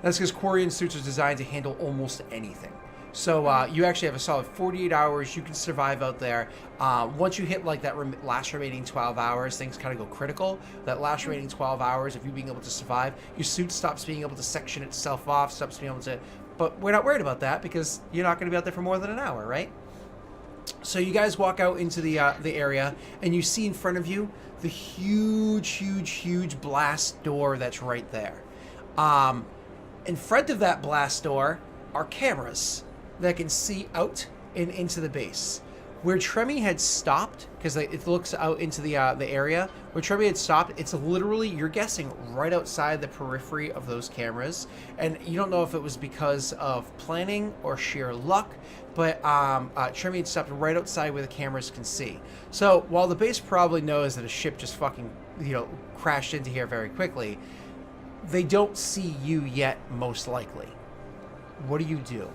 That's because Quarian suits are designed to handle almost anything. So you actually have a solid 48 hours. You can survive out there. Once you hit like that last remaining 12 hours, things kind of go critical. That last remaining 12 hours of you being able to survive, your suit stops being able to section itself off, stops being able to... But we're not worried about that because you're not going to be out there for more than an hour, right? So you guys walk out into the area, and you see in front of you the huge blast door that's right there. In front of that blast door are cameras that can see out and into the base. Where Tremi had stopped, because it looks out into the area, where Tremi had stopped, it's literally, you're guessing, right outside the periphery of those cameras. And you don't know if it was because of planning or sheer luck, but Tremi had stopped right outside where the cameras can see. So while the base probably knows that a ship just fucking, crashed into here very quickly, they don't see you yet, most likely. What do?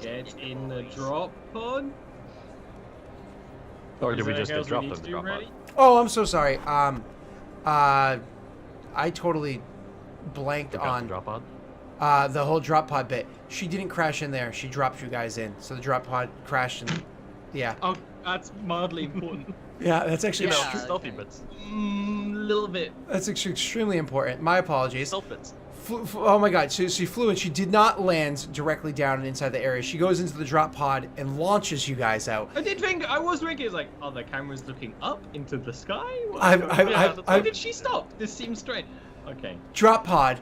Get in the drop pod. Or did Is we there just anything get else dropped need on to the do, drop ready? pod? Oh, I'm so sorry. I totally blanked Took out the on drop pod? the whole drop pod bit. She didn't crash in there. She dropped you guys in. So the drop pod crashed and yeah. Oh, that's mildly important. Yeah, that's actually You know, Yeah. stealthy bits. Little bit. that's actually extremely important. My apologies. Stealth bits. Oh my god, she flew and she did not land directly down and inside the area. She goes into the drop pod and launches you guys out. I was thinking, it's like, are the cameras looking up into the sky? I've Did she stop? This seems strange. Okay. drop pod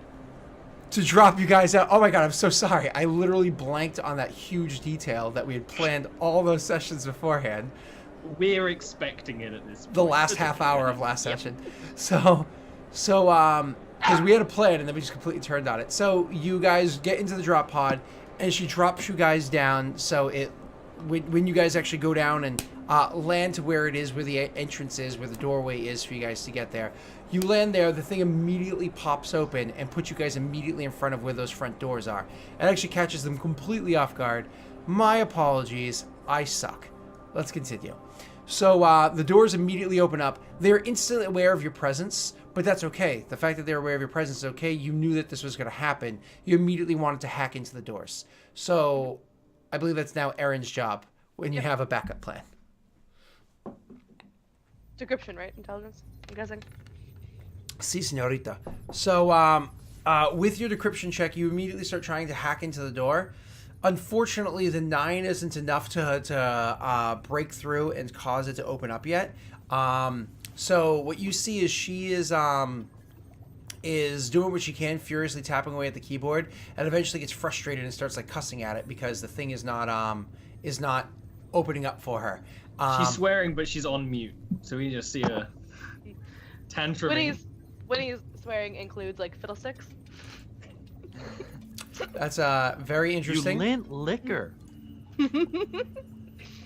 to drop you guys out. Oh my god, I'm so sorry. I literally blanked on that huge detail that we had planned all those sessions beforehand. We're expecting it at this point. The last half hour of last session. So because we had a plan and then we just completely turned on it. So you guys get into the drop pod and she drops you guys down. So when you guys actually go down and land to where it is, where the entrance is, where the doorway is for you guys to get there, you land there, the thing immediately pops open and puts you guys immediately in front of where those front doors are. It actually catches them completely off guard. My apologies, I suck. Let's continue. So the doors immediately open up. They're instantly aware of your presence, but that's okay. The fact that they're aware of your presence is okay. You knew that this was going to happen. You immediately wanted to hack into the doors. So I believe that's now Erin's job when you have a backup plan. Decryption, right? Intelligence, I'm guessing. Si, señorita. So with your decryption check, you immediately start trying to hack into the door. Unfortunately, the 9 isn't enough to break through and cause it to open up yet. So what you see is she is doing what she can, furiously tapping away at the keyboard, and eventually gets frustrated and starts like cussing at it because the thing is not opening up for her. She's swearing, but she's on mute, so we just see a tantrum. When he's swearing includes like fiddlesticks. That's very interesting. You lent liquor.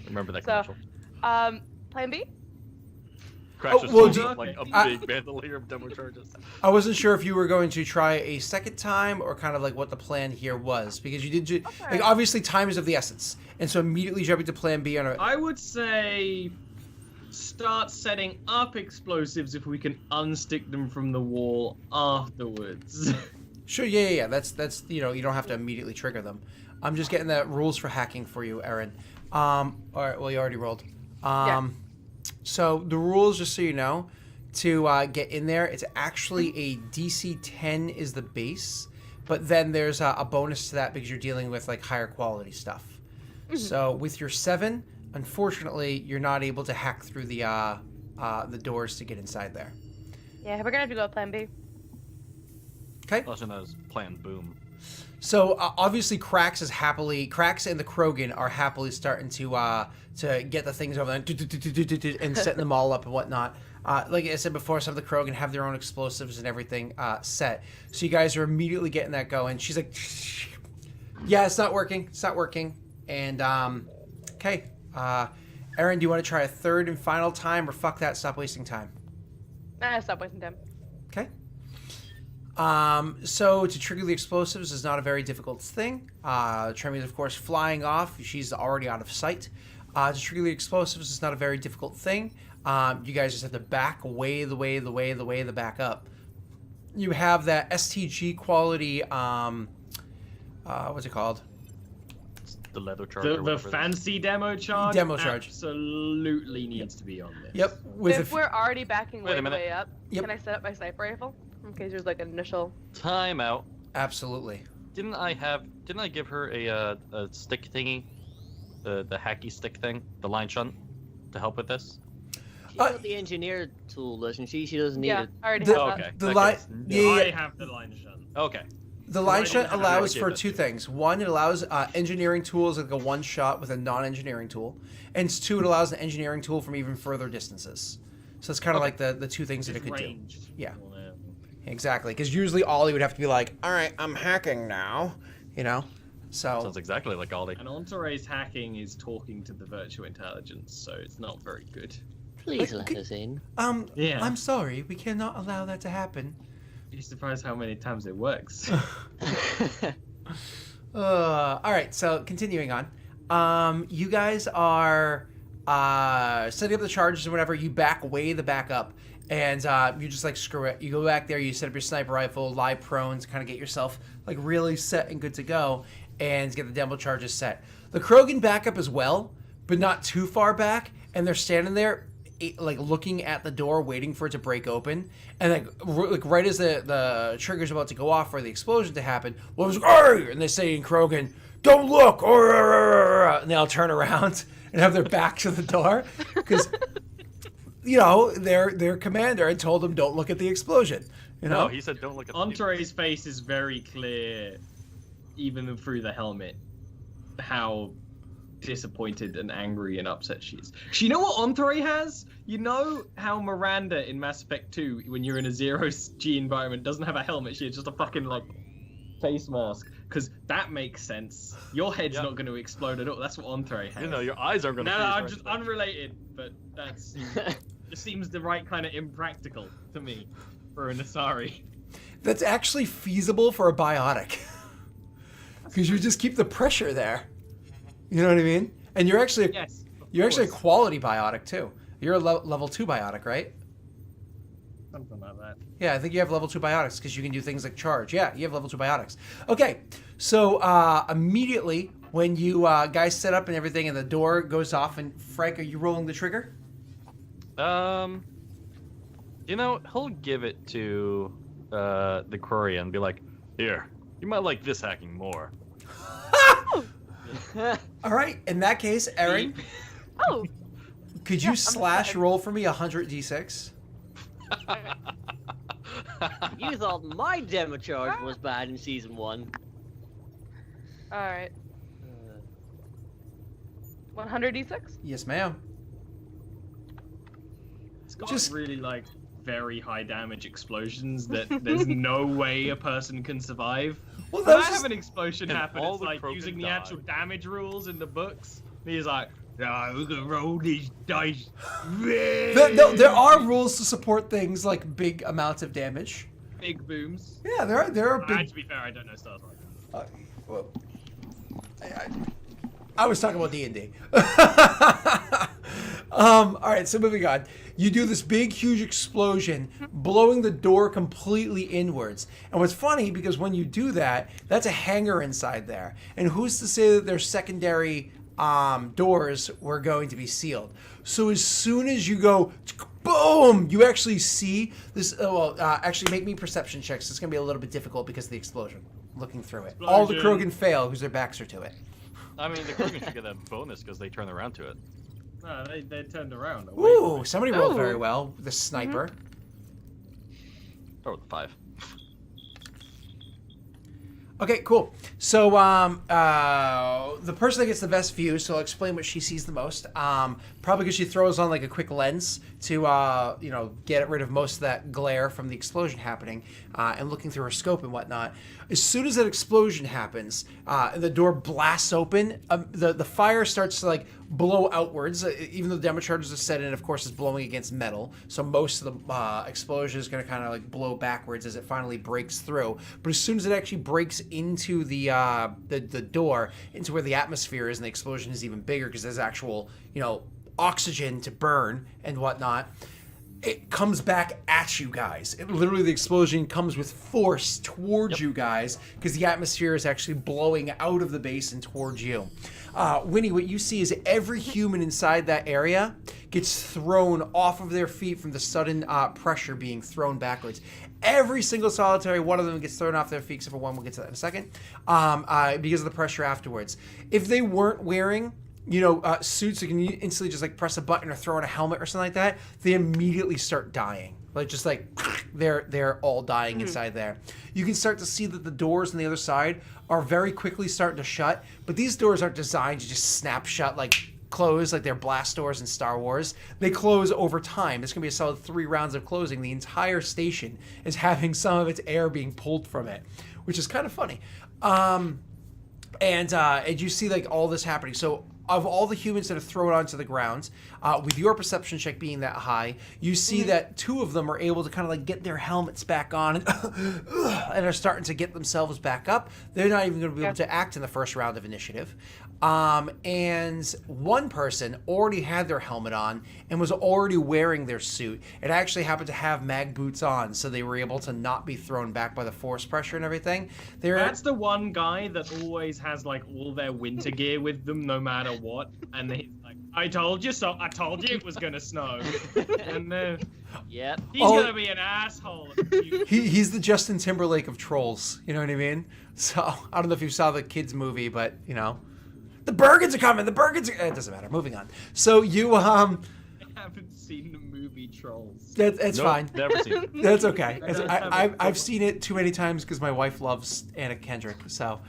Remember that So, commercial? Plan B? Crash is well, like a big bandolier of demo charges. I wasn't sure if you were going to try a second time or kind of like what the plan here was, because you did like obviously time is of the essence, and so immediately jumping to plan B on a. I would say start setting up explosives if we can unstick them from the wall afterwards. Sure, yeah. That's you don't have to immediately trigger them. I'm just getting the rules for hacking for you, Erin. All right, well you already rolled. Yeah. So the rules, just so you know, to get in there, it's actually a DC 10 is the base, but then there's a bonus to that because you're dealing with like higher quality stuff. Mm-hmm. So with your 7, unfortunately, you're not able to hack through the doors to get inside there. Yeah, we're gonna have to go with Plan B. Okay. Also known as Plan Boom. So obviously, Krax and the Krogan are happily starting to get the things over there and setting them all up and whatnot. Like I said before, some of the Krogan have their own explosives and everything set. So you guys are immediately getting that going. She's like, "Yeah, it's not working. It's not working." And okay, Erin, do you want to try a third and final time, or fuck that? Stop wasting time. Stop wasting time. Okay. So to trigger the explosives is not a very difficult thing. Tremi is, of course, flying off. She's already out of sight. To trigger the explosives is not a very difficult thing. You guys just have to back the back up. You have that STG quality, what's it called? The leather charger. The fancy demo charge. Demo charge. Absolutely needs to be on this. Yep. If we're already backing Wait a minute. way up, Yep. can I set up my sniper rifle? In case there's like an initial. Time out. Absolutely. Didn't I give her a stick thingy? The hacky stick thing? The line shunt? To help with this? She's got the engineer tool, doesn't she? She doesn't need Yeah, it. I already The- have Okay. The Okay. line, I yeah. have the line shunt. Okay. The line I shot don't have allows to for give it. 2 things. One, it allows engineering tools like a one shot with a non-engineering tool, and 2, it allows an engineering tool from even further distances. So it's kind of like the 2 things that it It's could do. ranged. Yeah. Well, Exactly, because usually Ollie would have to be like, "All right, I'm hacking now," you know. So Sounds exactly like Ollie. And Entourage hacking is talking to the virtual intelligence, so it's not very good. Please let us in. Yeah. I'm sorry, we cannot allow that to happen. You're surprised how many times it works. All right, so continuing on, you guys are setting up the charges or whatever. You back way the back up, and you just like screw it. You go back there, you set up your sniper rifle, lie prone to kind of get yourself like really set and good to go, and get the demo charges set. The Krogan back up as well, but not too far back, and they're standing there like looking at the door waiting for it to break open, and like right as the trigger's about to go off for the explosion to happen, one was like, and they say in Krogan, "Don't look," and they'll turn around and have their back to the door because you know their commander had told them don't look at the explosion. You know, No, he said don't look at the Entourage's face is very clear, even through the helmet, how disappointed and angry and upset she is. You know what Entourage has? You know how Miranda in Mass Effect 2, when you're in a zero-G environment, doesn't have a helmet, she has just a fucking, like, face mask. Because that makes sense. Your head's not going to explode at all. That's what Entourage has. You know, your eyes aren't going to. No, I'm just unrelated, but that's just seems the right kind of impractical to me for an Asari. that's actually feasible for a biotic because you just keep the pressure there. You know what I mean? And you're actually Yes. you're actually a course. quality biotic too. You're a level 2 biotic, right? Something like that. Yeah, I think you have level 2 biotics because you can do things like charge. Yeah, you have level 2 biotics. Okay, so immediately when you guys set up and everything and the door goes off, and Frank, are you rolling the trigger? You know, he'll give it to the Quarian and be like, "Here, you might like this hacking more." All right, in that case, Erin, Oh, could you slash roll for me 100d6? You thought my demo charge was bad in season 1. all right. 100d6. Yes, ma'am. It's got Just- really like very high damage explosions that there's no way a person can survive. Well, When that I was have just, an explosion And happen, all it's the like Krogan using the die. actual damage rules in the books. And he's like, "No, we're gonna roll these dice." there are rules to support things like big amounts of damage. Big booms. Yeah, there are big. To be fair, I don't know Star Wars. Well, I was talking about D&D. All right, so moving on. You do this big, huge explosion, blowing the door completely inwards. And what's funny, because when you do that, that's a hangar inside there. And who's to say that their secondary doors were going to be sealed? So as soon as you go, boom, you actually see this. Actually, make me perception checks. It's going to be a little bit difficult because of the explosion. Looking through it. All the Explosion. Krogan fail because their backs are to it. I mean, the Krogan should get a bonus because they turn around to it. No, they turned around. Ooh, somebody rolled Ooh. very well. The sniper. Oh, 5. Okay, cool. So the person that gets the best view, so I'll explain what she sees the most. Probably because she throws on like a quick lens to get rid of most of that glare from the explosion happening, and looking through her scope and whatnot. As soon as that explosion happens, and the door blasts open, the fire starts to like blow outwards. Even though the demo charges are set in, of course, it's blowing against metal, so most of the explosion is going to kind of like blow backwards as it finally breaks through. But as soon as it actually breaks into the door, into where the atmosphere is, and the explosion is even bigger because there's actual oxygen to burn and whatnot, it comes back at you guys. Literally, the explosion comes with force towards you guys because the atmosphere is actually blowing out of the base and towards you. Winnie, what you see is every human inside that area gets thrown off of their feet from the sudden pressure being thrown backwards. Every single solitary one of them gets thrown off their feet, except for one. We'll get to that in a second. Because of the pressure afterwards. If they weren't wearing suits that can instantly just like press a button or throw on a helmet or something like that, they immediately start dying. Like just like they're all dying inside there. You can start to see that the doors on the other side are very quickly starting to shut, but these doors aren't designed to just snap shut like close like they're blast doors in Star Wars. They close over time. It's gonna be a solid 3 rounds of closing. The entire station is having some of its air being pulled from it, which is kind of funny. And you see like all this happening. So of all the humans that are thrown onto the ground, with your perception check being that high, you see that 2 of them are able to kind of like get their helmets back on and are starting to get themselves back up. They're not even going to be able to act in the first round of initiative. And one person already had their helmet on and was already wearing their suit. It actually happened to have mag boots on, so they were able to not be thrown back by the force pressure and everything. That's the one guy that always has like all their winter gear with them, no matter what. And he's like, "I told you so. I told you it was gonna snow." And Yep. he's gonna be an asshole. He's the Justin Timberlake of trolls. You know what I mean? So I don't know if you saw the kids movie, but you know. The Bergens are coming. The Bergens are... It doesn't matter. Moving on. So you I haven't seen the movie Trolls. It's Nope, fine. Never seen it. That's okay. I've seen it too many times because my wife loves Anna Kendrick. So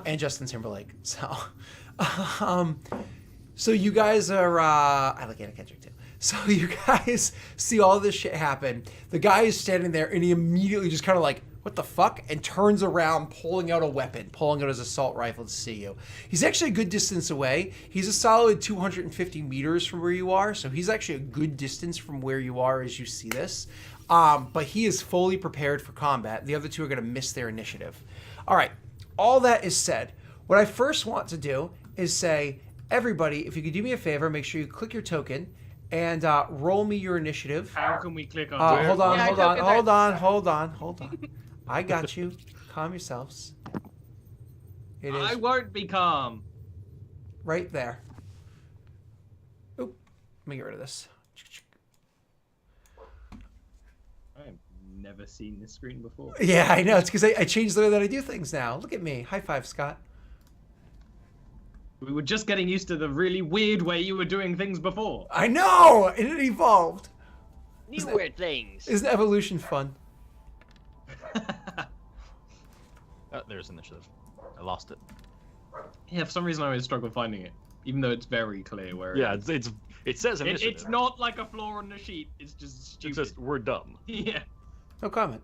and Justin Timberlake. So you guys are... I like Anna Kendrick too. So you guys see all this shit happen. The guy is standing there and he immediately just kind of like, what the fuck? And turns around, pulling out a weapon, pulling out his assault rifle to see you. He's actually a good distance away. He's a solid 250 meters from where you are, so he's actually a good distance from where you are as you see this. But he is fully prepared for combat. The other 2 are going to miss their initiative. All right, all that is said, what I first want to do is say, everybody, if you could do me a favor, make sure you click your token and roll me your initiative. How can we click on? Hold on, Yeah, hold on. I got you. Calm yourselves. It I is won't be calm. right there. Oop. Let me get rid of this. I've never seen this screen before. Yeah, I know. It's because I changed the way that I do things now. Look at me. High five, Scott. We were just getting used to the really weird way you were doing things before. I know! And it evolved. New weird things. Isn't evolution fun? There's initiative. I lost it. Yeah, for some reason I always struggle finding it, even though it's very clear where. Yeah, it is. it says initiative. It's not like a flaw on the sheet. It's just It's stupid. just we're dumb. Yeah, No comment.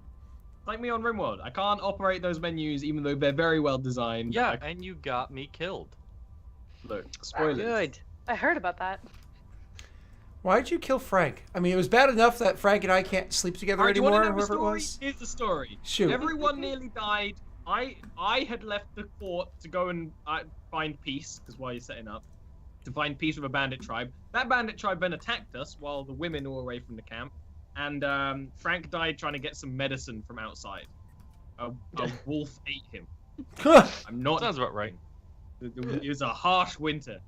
like me on RimWorld. I can't operate those menus, even though they're very well designed. Yeah, and you got me killed. Look, spoilers. Good. I heard about that. Why'd you kill Frank? I mean, it was bad enough that Frank and I can't sleep together Alright, do you anymore, want to know the whoever it story? was. Here's the story. Shoot. Everyone nearly died. I had left the fort to go and find peace, because while you're setting up, to find peace with a bandit tribe. That bandit tribe then attacked us while the women were away from the camp, and Frank died trying to get some medicine from outside. A wolf ate him. I'm not. Sounds about right. It was a harsh winter.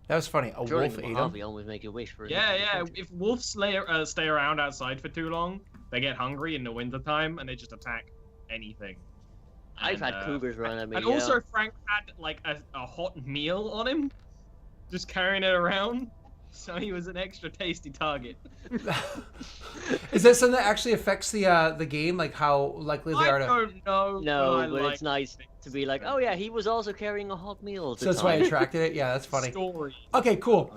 That was funny. A During wolf the ate Mojave, him. always make a wish for. Yeah. If wolves stay around outside for too long, they get hungry in the wintertime and they just attack anything. I've And, had cougars run at me. And also, Frank had like a hot meal on him, just carrying it around, so he was an extra tasty target. Is that something that actually affects the game? Like how likely they I are to... don't know. No, but but it's nice to be like, oh yeah, he was also carrying a hot meal. At So the that's why I time. attracted it? Yeah, that's funny. Story. Okay, cool.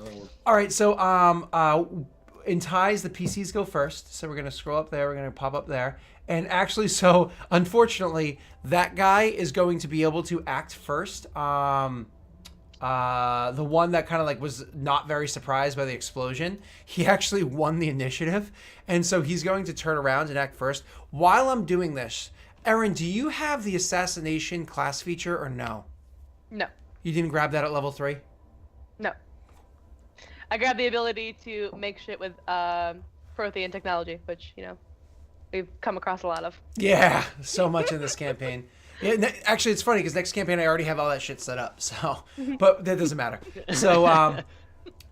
All right, so in ties, the PCs go first. So we're going to scroll up there. We're going to pop up there. And actually, so unfortunately, that guy is going to be able to act first. The one that kind of like was not very surprised by the explosion, he actually won the initiative. And so he's going to turn around and act first. While I'm doing this, Erin, do you have the assassination class feature or no? No. You didn't grab that at level 3? No. I grabbed the ability to make shit with Prothean technology, which, you know, we've come across a lot of. Yeah, so much in this campaign. Yeah, actually, it's funny because next campaign I already have all that shit set up. So, but that doesn't matter. So,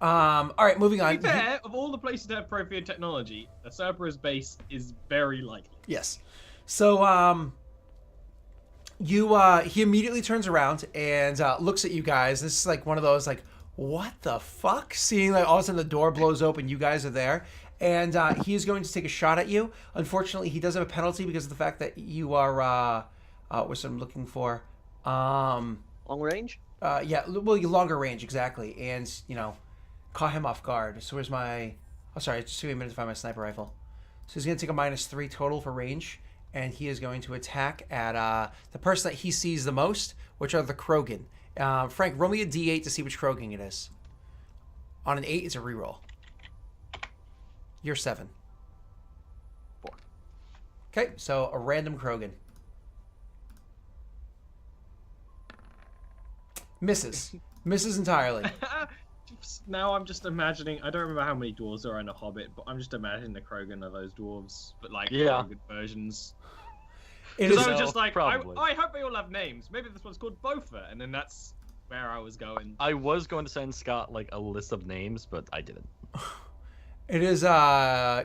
all right, moving To on. be fair, of all the places to have Prothean technology, a Cerberus base is very likely. Yes. So, he immediately turns around and looks at you guys. This is like one of those like, what the fuck? Seeing like all of a sudden the door blows open, you guys are there, and he is going to take a shot at you. Unfortunately, he does have a penalty because of the fact that you are what's what I'm looking for. Long range? Yeah, well, you longer range exactly, and caught him off guard. So where's my? Oh, sorry, it just took me a minute to find my sniper rifle. So he's going to take a -3 total for range, and he is going to attack at the person that he sees the most, which are the Krogan. Frank, roll me a D8 to see which Krogan it is. On an 8, it's a reroll. You're 7. 4. Okay, so a random Krogan. Misses. Misses entirely. Now I'm just imagining. I don't remember how many dwarves there are in a Hobbit, but I'm just imagining the Krogan are those dwarves, but like Krogan versions. It Because is I was just like, probably. I hope they all have names. Maybe this one's called Bofa, and then that's where I was going. I was going to send Scott like a list of names, but I didn't. It is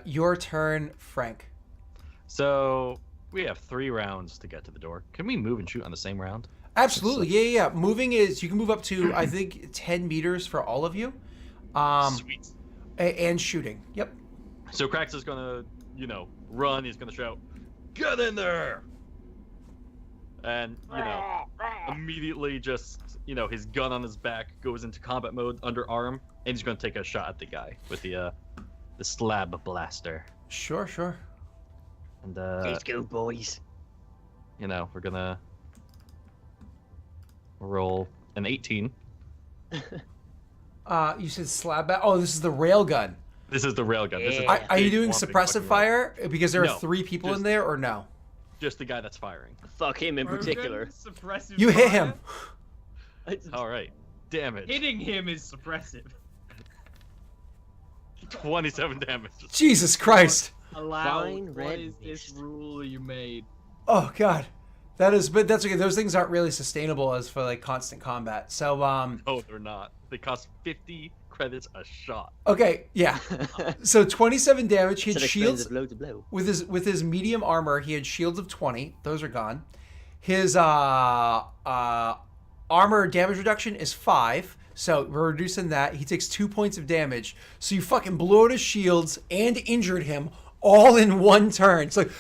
your turn, Frank. So we have 3 rounds to get to the door. Can we move and shoot on the same round? Absolutely, yeah. Moving is you can move up to I think 10 meters for all of you. Sweet. And shooting. Yep. So Krax is gonna, run. He's gonna shout, "Get in there!" And immediately just his gun on his back goes into combat mode under arm, and he's gonna take a shot at the guy with the slab blaster. Sure. And Let's go, boys. we're gonna roll an 18. You said slab back. Oh, this is the railgun. This is the railgun. This is Yeah. Are you big, doing one big suppressive fucking fire? Because there are No, 3 people in just- there, or no? just the guy that's firing. Fuck him in particular. Suppressive You hit fire? him. All right, damage. Hitting him is suppressive. 27 damage. Jesus Christ. Allow. Fine What red is this mist. rule you made? Oh God. But that's okay. Those things aren't really sustainable as for like constant combat. So No, they're not. They cost 50 credits a shot. okay, yeah. So 27 damage. He It's had an shields expensive blow to blow. with his medium armor. He had shields of 20. Those are gone. His armor damage reduction is 5. So we're reducing that. He takes 2 points of damage. So you fucking blew out his shields and injured him all in one turn. It's like,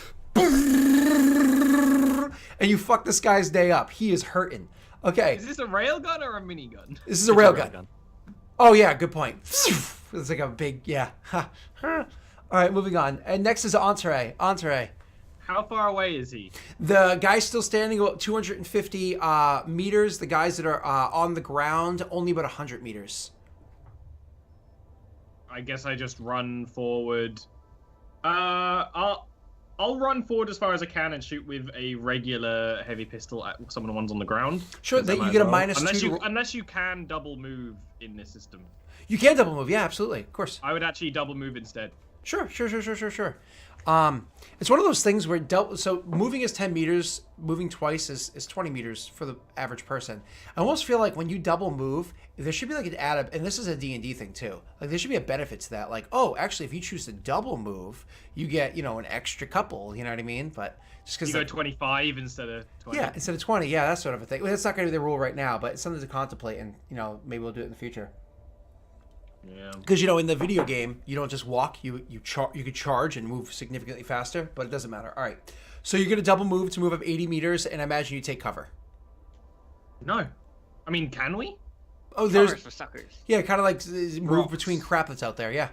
and you fuck this guy's day up. He is hurting. Okay, Is this a railgun or a minigun? this is a railgun. Oh yeah, good point. It's like a big All right, moving on. And next is Entree. How far away is he? The guys still standing about 250 meters. The guys that are on the ground only about 100 meters. I guess I just run forward. I'll run forward as far as I can and shoot with a regular heavy pistol at some of the ones on the ground. Sure, that you get a -2. Unless you can double move in this system. You can double move. Yeah, absolutely, of course. I would actually double move instead. Sure. It's one of those things where so moving is 10 meters, moving twice is 20 meters for the average person. I almost feel like when you double move, there should be like an add-up, and this is a D&D thing too. Like there should be a benefit to that. Like, oh, actually, if you choose to double move, you get an extra couple. You know what I mean? But just because You go 25 instead of 20. yeah, instead of 20, yeah, that sort of a thing. Well, that's not going to be the rule right now, but it's something to contemplate, and maybe we'll do it in the future. Yeah. Because in the video game, you don't just walk; you could charge and move significantly faster, but it doesn't matter. All right, so you're gonna double move to move up 80 meters, and I imagine you take cover. No. I mean, can we? Oh, Covers there's for suckers. yeah, kind of like move Rocks. between crap that's out there. Yeah.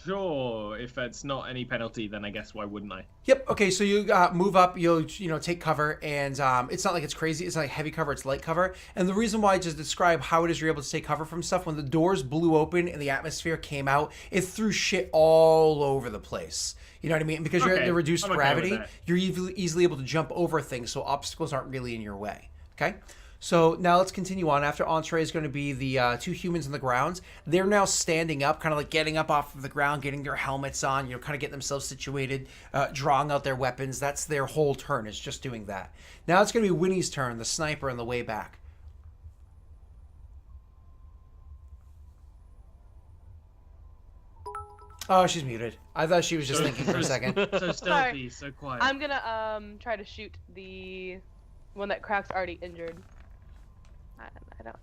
Sure. If that's not any penalty, then I guess why wouldn't I? Yep. Okay. So you move up. You'll take cover, and it's not like it's crazy. It's not like heavy cover. It's light cover. And the reason why I just describe how it is you're able to take cover from stuff when the doors blew open and the atmosphere came out, it threw shit all over the place. You know what I mean? Because you're at Okay, the reduced I'm okay with gravity, that. you're easily able to jump over things, so obstacles aren't really in your way. Okay. So now let's continue on. After Entree is going to be the 2 humans on the ground. They're now standing up, kind of like getting up off of the ground, getting their helmets on, kind of getting themselves situated, drawing out their weapons. That's their whole turn, is just doing that. Now it's going to be Winnie's turn, the sniper on the way back. Oh, she's muted. I thought she was just thinking for a second. So stealthy, so quiet. I'm gonna try to shoot the one that Crack's already injured. I don't.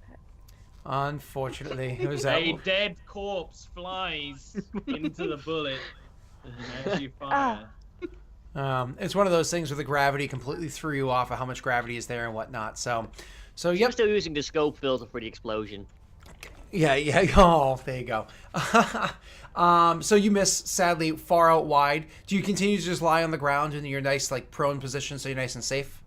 Unfortunately, it was that. A dead corpse flies into the bullet as you fire. It's one of those things where the gravity completely threw you off of how much gravity is there and whatnot. So You're yep. still using the scope filter for the explosion. Yeah. Oh, there you go. So you miss, sadly, far out wide. Do you continue to just lie on the ground in your nice, like, prone position so you're nice and safe?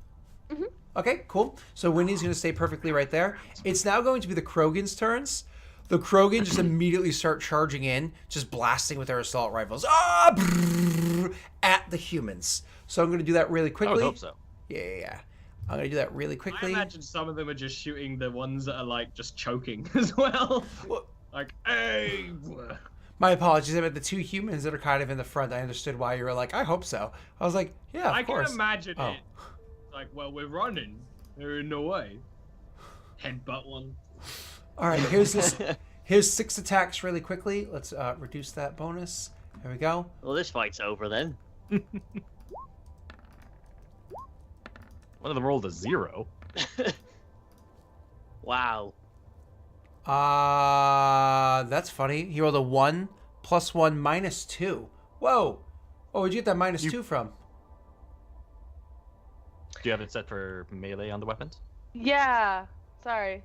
Mm-hmm. Okay, cool. So Winnie's going to stay perfectly right there. It's now going to be the Krogan's turns. The Krogan just immediately start charging in, just blasting with their assault rifles at the humans. So I'm going to do that really I quickly. would hope so. Yeah. I'm going to do that really I quickly. imagine some of them are just shooting the ones that are like just choking as well. Well, Like, hey. my apologies. I meant the 2 humans that are kind of in the front. I understood why you were like, I hope so. I was like, yeah, I of course. can imagine Oh. it. Like, well, we're running. They're in the way. Headbutt one. All right, here's 6 attacks really quickly. Let's reduce that bonus. There we go. Well, this fight's over then. One of them rolled a 0. Wow. That's funny. He rolled a 1 + 1 - 2. Whoa. Oh, where'd you get that -2 from? Do you have it set for melee on the weapons? Yeah. Sorry.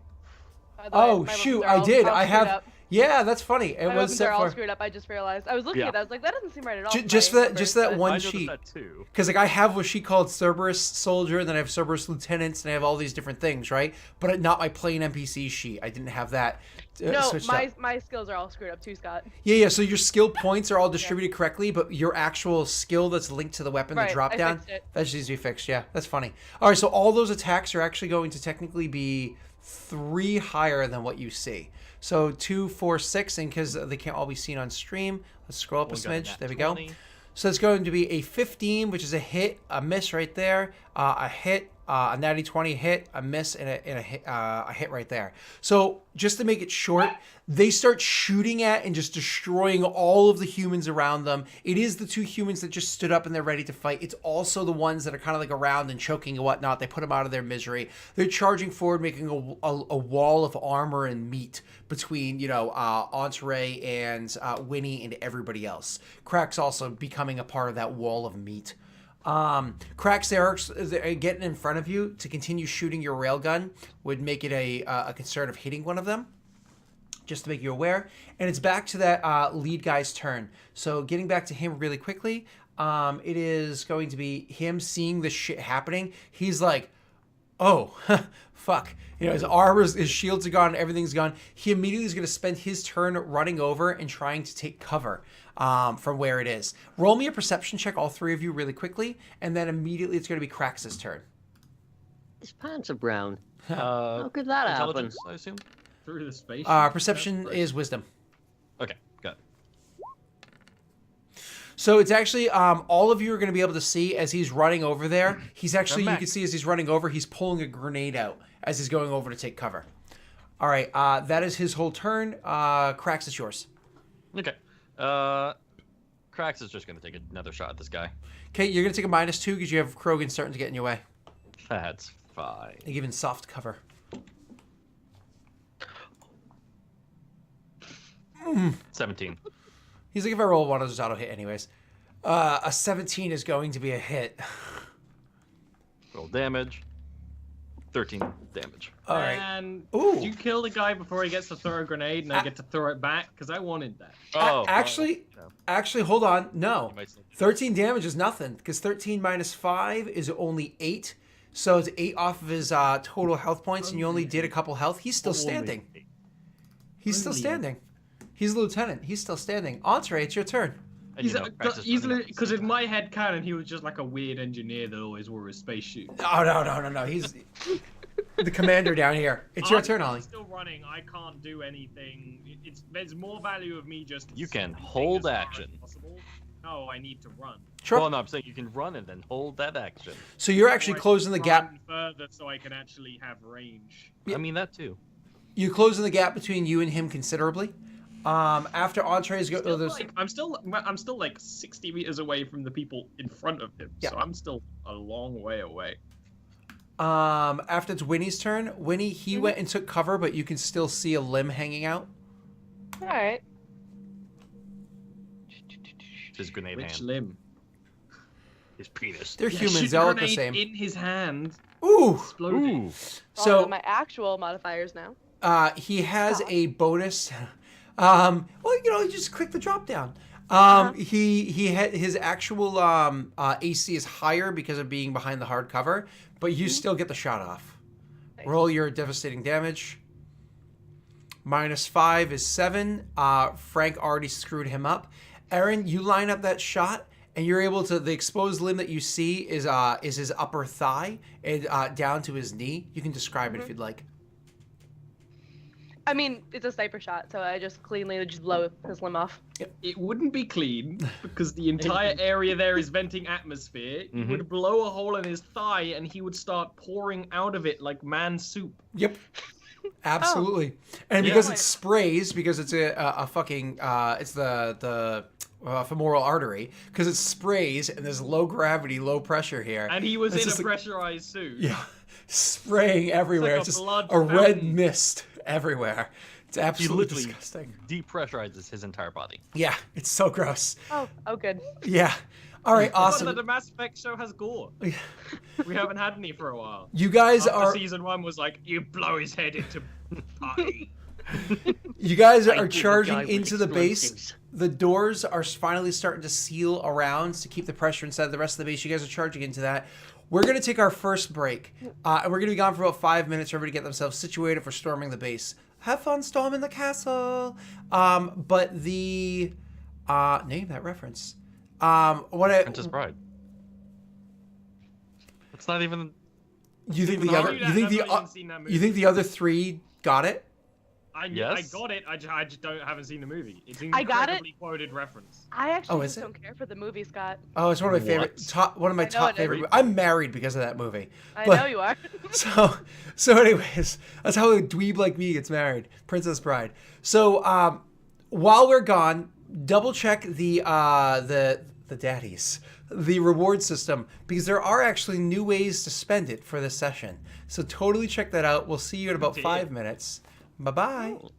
Oh, My shoot, weapons are I all- did. all I screwed have. up. Yeah, that's funny. It My was weapons are set all for. screwed up. I just realized. I was looking Yeah. at that. I was like, that doesn't seem right at all. Just for my for just that numbers, one I noticed sheet. that too. Because like I have what she called Cerberus soldier, and then I have Cerberus lieutenants, and I have all these different things, right? But not my plain NPC sheet. I didn't have that. No, switched up. my skills are all screwed up too, Scott. Yeah. So your skill points are all distributed correctly, but your actual skill that's linked to the weapon, Right, the drop I down, fixed it. that's easy to fix. Yeah, that's funny. All right, so all those attacks are actually going to technically be 3 higher than what you see. So 2, 4, 6, and because they can't all be seen on stream, let's scroll up a One got a smidge. nat There we go. 20. So it's going to be a 15, which is a hit, a miss right there, a hit, a natty 20 hit, a miss, and a hit right there. So just to make it short, they start shooting at and just destroying all of the humans around them. It is the 2 humans that just stood up and they're ready to fight. It's also the ones that are kind of like around and choking and whatnot. They put them out of their misery. They're charging forward, making a wall of armor and meat between, Entree and Winnie and everybody else. Crack's also becoming a part of that wall of meat. Cracks, they're getting in front of you. To continue shooting your railgun would make it a concern of hitting one of them, just to make you aware. And it's back to that lead guy's turn. So getting back to him really quickly, it is going to be him seeing this shit happening. He's like, oh, fuck. His armor, his shields are gone, everything's gone. He immediately is going to spend his turn running over and trying to take cover from where it is. Roll me a perception check, all 3 of you, really quickly, and then immediately it's going to be Krax's turn. His pants are brown. How could that happen? Intelligence, I assume? Through the space. Perception is wisdom. Okay, got it. So it's actually all of you are going to be able to see as he's running over there. He's actually, you can see as he's running over, he's pulling a grenade out as he's going over to take cover. All right, that is his whole turn. Krax, it's yours. Okay. Krax is just going to take another shot at this guy. Okay, you're going to take a -2 because you have Krogan starting to get in your way. That's fine. They give him soft cover. 17. He's like, if I roll one, I'll just auto hit anyways. A 17 is going to be a hit. Roll damage. 13 damage. All right. And Ooh. do you kill the guy before he gets to throw a grenade and I get to throw it back? Because I wanted that. Actually, hold on. No. You might still- 13 damage is nothing because 13 - 5 is only 8. So it's 8 off of his total health points, and you only did a couple health. He's still standing. He's still standing. He's a lieutenant. He's still standing. Entree, it's your turn. And you know, Krax is running up Because the in my head canon, he was just like a weird engineer that always wore his spacesuit. Oh, no. He's the commander down here. It's your turn, Ollie. I'm still running. I can't do anything. There's more value of me just. You can sprinting hold as far as action. possible. No, I need to run. Sure. Well, no, I'm saying you can run and then hold that action. So you're actually Or I closing the can gap. run further so I can actually have range. Yeah. I mean, that too. You're closing the gap between you and him considerably. After Entree's go, I'm still like 60 meters away from the people in front of him, Yeah. so I'm still a long way away. After it's Winnie's turn, Winnie, he went and took cover, but you can still see a limb hanging out. All right. His grenade Which hand. limb? His penis. They're Yeah, humans. shoot They all look the grenade same. in his hand, Ooh. exploding. Ooh. So my actual modifiers now. he has Stop. a bonus. Well, you just click the drop down. He had his actual AC is higher because of being behind the hard cover, but you still get the shot off. Nice. Roll your devastating damage. -5 is 7. Frank already screwed him up. Aaron, you line up that shot, and you're able to. The exposed limb that you see is his upper thigh and down to his knee. You can describe it if you'd like. I mean, it's a sniper shot, so I just cleanly just blow his limb off. It wouldn't be clean because the entire area there is venting atmosphere. You would blow a hole in his thigh and he would start pouring out of it like man soup. Yep. Absolutely. And because it sprays, because it's a fucking it's the femoral artery, because it sprays and there's low gravity, low pressure here. And he was It's in a just like- pressurized suit. Yeah. Spraying everywhere. a It's just blood a red fountain. mist everywhere. It's absolutely literally- disgusting. Depressurizes his entire body. Yeah, it's so gross. Oh, good. Yeah. All right, But awesome. the Mass Effect show has gore. We haven't had any for a while. You guys After are season 1 was like, you blow his head into pie. you guys I are give a charging guy with into the base. explosives. The doors are finally starting to seal around to keep the pressure inside the rest of the base. You guys are charging into that. We're going to take our first break, and we're going to be gone for about 5 minutes for everybody to get themselves situated for storming the base. Have fun storming the castle. But the name that reference. Princess Bride. It's not even. You think Even the I'll other? do that, You think I've the? not even seen that movie. You think the other 3 got it? I Yes. got it. I just haven't seen the movie. It's an I got it. incredibly quoted reference. I actually Oh, is just it? don't care for the movie, Scott. Oh, it's one of my favorite. What? Top, one of my I know top it is. favorite. I'm married because of that movie. I But- know you are. So anyways, that's how a dweeb like me gets married. Princess Bride. So while we're gone, double check the daddies, the reward system, because there are actually new ways to spend it for this session. So totally check that out. We'll see you in about Indeed. 5 minutes. Bye bye. Cool.